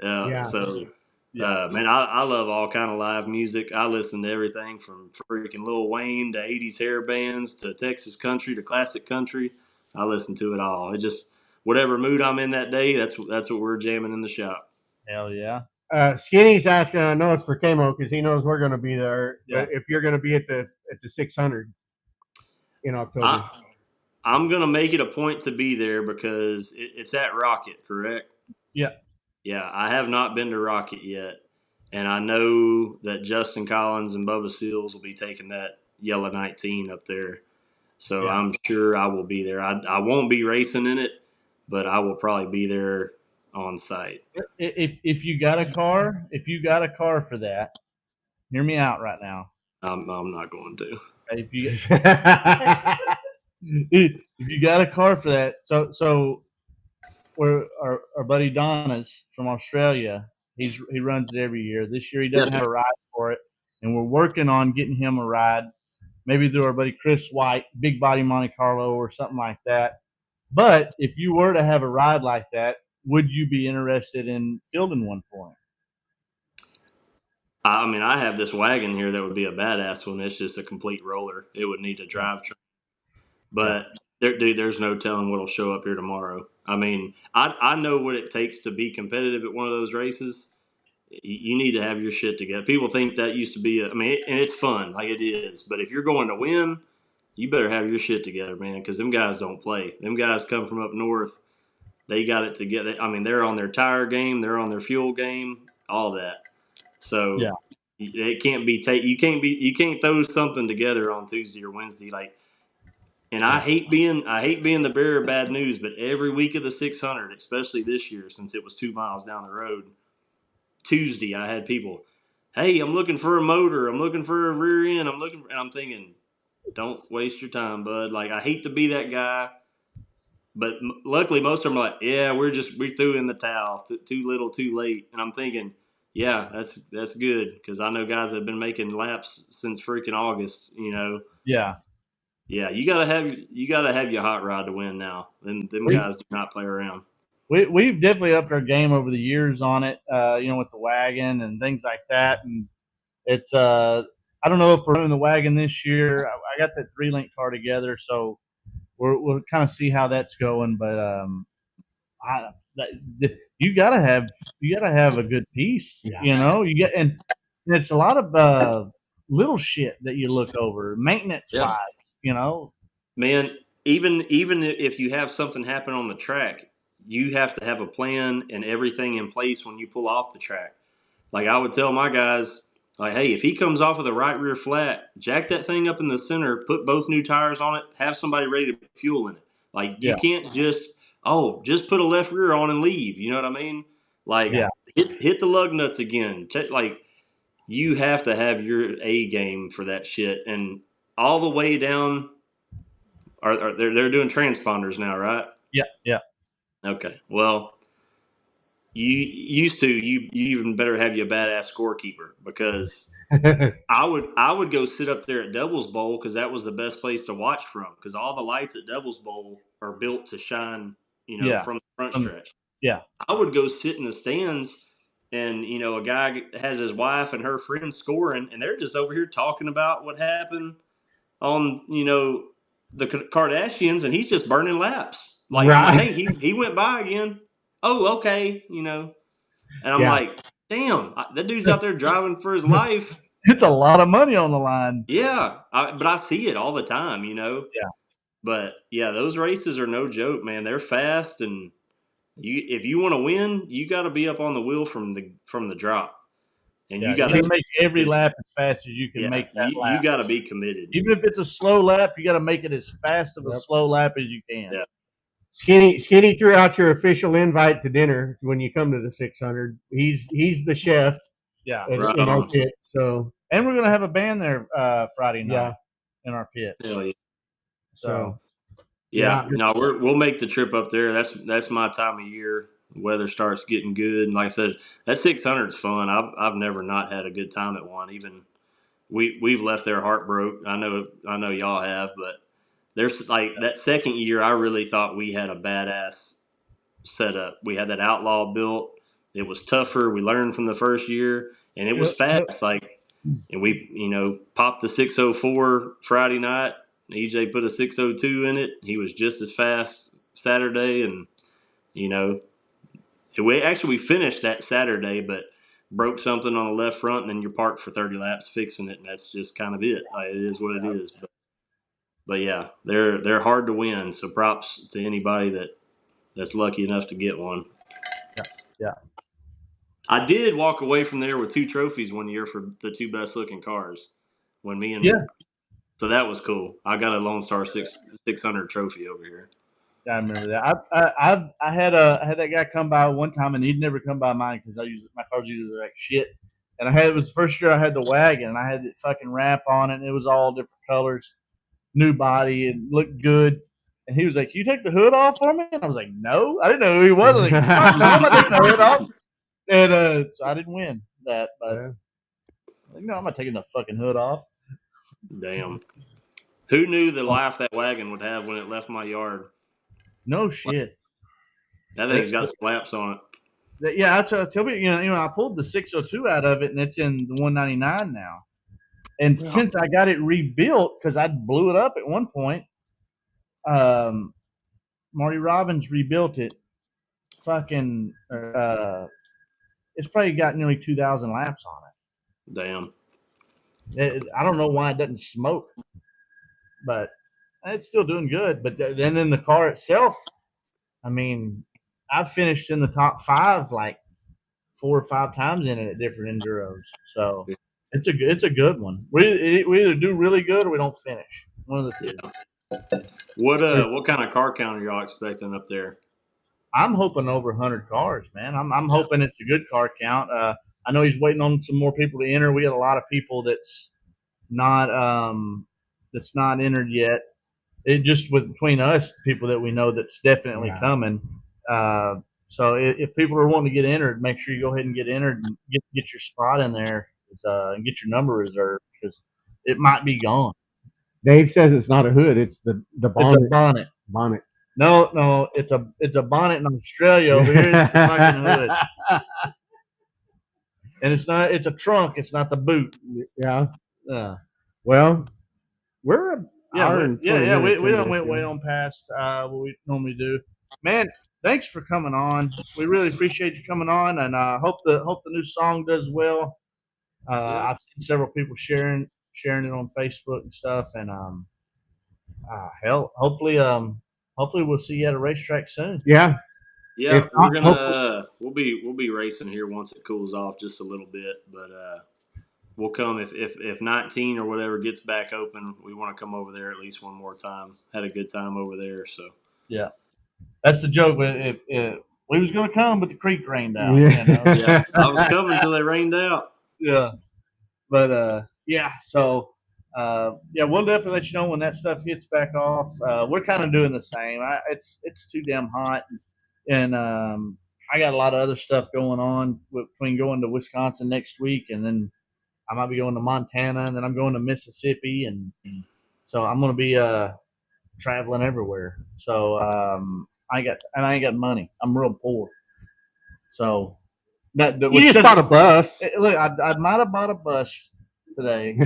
So. Man, I love all kind of live music. I listen to everything from freaking Lil Wayne to 80s hair bands to Texas country to classic country. I listen to it all. It just whatever mood I'm in that day, that's what we're jamming in the shop. Hell yeah. Skinny's asking. I know it's for KMO because he knows we're going to be there. Yeah. If you're going to be at the 600 in October, I'm going to make it a point to be there because it's at Rocket, correct? Yeah. Yeah, I have not been to Rocket yet, and I know that Justin Collins and Bubba Seals will be taking that Yellow 19 up there, so I'm sure I will be there. I won't be racing in it, but I will probably be there on site. If you got a car, for that, hear me out right now. I'm not going to. If you got a car for that, so. Where our buddy Donna's from Australia, he runs it every year. This year he doesn't have a ride for it, and we're working on getting him a ride, maybe through our buddy Chris White, Big Body Monte Carlo or something like that. But if you were to have a ride like that, would you be interested in fielding one for him? I mean, I have this wagon here that would be a badass one. It's just a complete roller. It would need a drivetrain, but. There's no telling what'll show up here tomorrow. I mean, I know what it takes to be competitive at one of those races. You need to have your shit together. People think that used to be, and it's fun, like it is. But if you're going to win, you better have your shit together, man, because them guys don't play. Them guys come from up north. They got it together. I mean, they're on their tire game. They're on their fuel game, all that. So it can't be you can't throw something together on Tuesday or Wednesday like. And I hate being the bearer of bad news, but every week of the 600, especially this year since it was 2 miles down the road, Tuesday I had people, hey, I'm looking for a motor, I'm looking for a rear end, and I'm thinking, don't waste your time, bud. Like, I hate to be that guy, but luckily most of them are like, yeah, we threw in the towel, too little, too late, and I'm thinking, yeah, that's good because I know guys that have been making laps since freaking August, you know. Yeah. Yeah, you gotta have your hot rod to win now. Them guys do not play around. We've definitely upped our game over the years on it, with the wagon and things like that. And it's I don't know if we're running the wagon this year. I got that 3-link car together, so we'll kind of see how that's going. But you gotta have a good piece, and it's a lot of little shit that you look over maintenance wise. Man, even if you have something happen on the track, you have to have a plan and everything in place when you pull off the track. Like I would tell my guys, like, hey, if he comes off with a right rear flat, jack that thing up in the center, put both new tires on it, have somebody ready to put fuel in it. Like you can't just put a left rear on and leave. You know what I mean? Like hit the lug nuts again. Like you have to have your A game for that shit, and all the way down. They're doing transponders now, right? Yeah. Okay. Well, you even better have you a badass scorekeeper, because I would go sit up there at Devil's Bowl, because that was the best place to watch from, because all the lights at Devil's Bowl are built to shine, from the front stretch. Yeah. I would go sit in the stands, and a guy has his wife and her friends scoring, and they're just over here talking about what happened on the Kardashians, and he's just burning laps. Like I'm like, hey, he went by again. Oh, okay, and I'm like, damn, that dude's out there driving for his life. It's a lot of money on the line. Yeah, but I see it all the time, Yeah. But yeah, those races are no joke, man. They're fast, and if you want to win, you got to be up on the wheel from the drop, and you got to make every lap as fast as you can make that lap. You got to be committed, even if it's a slow lap. You got to make it as fast of a slow lap as you can. Yeah. Skinny threw out your official invite to dinner when you come to the 600. He's the chef. Yeah, in our pit. So, and we're gonna have a band there Friday night in our pit. Hell yeah. So, no, we'll make the trip up there. That's my time of year. Weather starts getting good, and like I said, that 600 is fun. I've never not had a good time at one. Even we've left there heartbroken. I know y'all have, but there's like that second year, I really thought we had a badass setup. We had that Outlaw built. It was tougher. We learned from the first year, and it was fast. Like, and we popped the 604 Friday night. EJ put a 602 in it. He was just as fast Saturday, and we finished that Saturday, but broke something on the left front, and then you're parked for 30 laps fixing it, and that's just kind of it. Like, it is what it is. But yeah, they're hard to win. So props to anybody that's lucky enough to get one. Yeah. I did walk away from there with 2 trophies one year for the 2 best looking cars. So that was cool. I got a Lone Star 600 trophy over here. I remember that. I had that guy come by one time, and he'd never come by mine because my cars usually like shit. And it was the first year I had the wagon, and I had the fucking wrap on it, and it was all different colors, new body, and looked good. And he was like, "Can you take the hood off for me?" And I was like, "No." I didn't know who he was. I was like, "Fuck no, I'm not taking the hood off." And so I didn't win that. But I'm not taking the fucking hood off. Damn. Who knew the life that wagon would have when it left my yard? No shit. That thing's got some laps on it. Yeah, I tell you, I pulled the 602 out of it, and it's in the 199 now. And since I got it rebuilt, because I blew it up at one point, Marty Robbins rebuilt it. Fucking, it's probably got nearly 2,000 laps on it. Damn. I don't know why it doesn't smoke, but it's still doing good. But then the car itself, I mean, I've finished in the top 5 like 4 or 5 times in it at different enduros. So it's a good one. We either do really good or we don't finish. One of the two. Yeah. What kind of car count are y'all expecting up there? I'm hoping over 100 cars, man. I'm hoping it's a good car count. I know he's waiting on some more people to enter. We had a lot of people that's not entered yet. It just between us, the people that we know that's definitely coming. So if people are wanting to get entered, make sure you go ahead and get entered and get your spot in there and get your number reserved, because it might be gone. Dave says it's not a hood; it's the bonnet. It's a bonnet. Bonnet. No, it's a bonnet in Australia. Over here, it's the fucking hood. And it's not. It's a trunk. It's not the boot. Yeah. Well, we're an hour and 20 minutes. We don't went way on past what we normally do. Man, thanks for coming on. We really appreciate you coming on, and hope the new song does well. I've seen several people sharing it on Facebook and stuff, and hopefully we'll see you at a racetrack soon. Yeah. Yeah, we'll be racing here once it cools off just a little bit, but we'll come if 19 or whatever gets back open. We want to come over there at least one more time. Had a good time over there, so Yeah. That's the joke. We was going to come, but the creek rained out. Yeah. Yeah, I was coming until they rained out. Yeah. But yeah. So yeah, we'll definitely let you know when that stuff gets back off. We're kind of doing the same. It's too damn hot, and I got a lot of other stuff going on between going to Wisconsin next week, and then I might be going to Montana, and then I'm going to Mississippi, and so I'm going to be traveling everywhere. So I ain't got money. I'm real poor. So You just bought a bus. Look, I might have bought a bus today.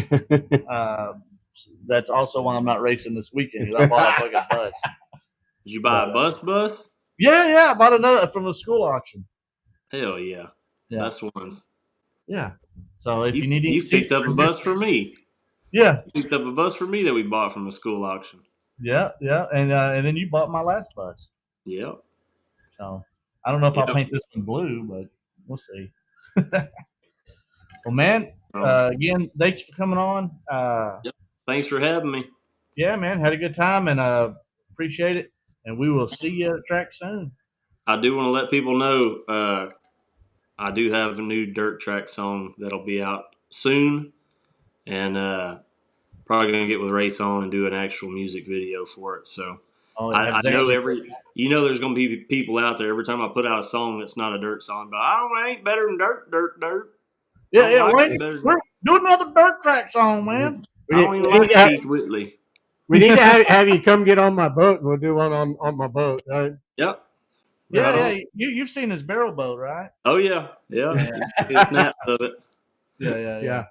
That's also why I'm not racing this weekend. 'Cause I bought a fucking bus. Did you buy a bus? Yeah. I bought another from the school auction. Hell yeah. Best ones. Yeah. So if you need any you picked up a bus for me. Yeah. You picked up a bus for me that we bought from a school auction. Yeah. And then you bought my last bus. Yep. So I don't know if I'll paint this one blue, but we'll see. Well, man, again, thanks for coming on. Yep. Thanks for having me. Yeah, man, had a good time and appreciate it. And we will see you at the track soon. I do want to let people know I do have a new dirt track song that'll be out soon, and probably going to get with Race On and do an actual music video for it. So I know there's going to be people out there every time I put out a song that's not a dirt song, but I ain't better than dirt. Yeah. We're doing another dirt track song, man. I don't even like Keith Whitley. We need to have you come get on my boat. We'll do one on my boat. Right? Yep. Yeah. You've seen this barrel boat, right? Oh yeah. It's snaps of it. Yeah.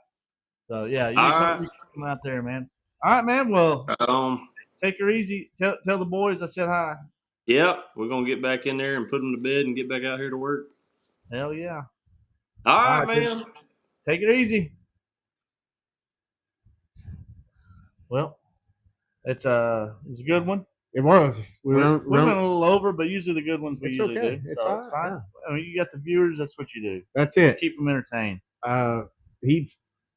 So yeah, you come out there, man. All right, man. Well, take her easy. Tell the boys I said hi. Yep, we're gonna get back in there and put them to bed and get back out here to work. Hell yeah. All right, man. Take it easy. Well, it's a good one. It was. We went a little over, but usually the good ones we usually do. It's fine. Yeah. I mean, you got the viewers. That's what you do. That's it. Keep them entertained. He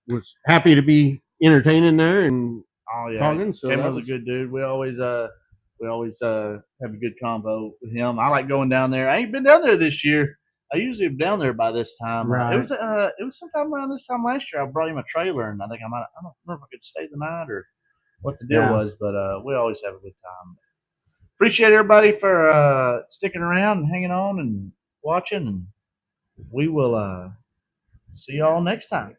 was happy to be entertaining there and talking. So KMO's a good dude. We always have a good convo with him. I like going down there. I ain't been down there this year. I usually am down there by this time. Right. It was sometime around this time last year. I brought him a trailer, and I think I don't remember if I could stay the night or what the deal was, but we always have a good time. Appreciate everybody for sticking around and hanging on and watching, and we will see y'all next time.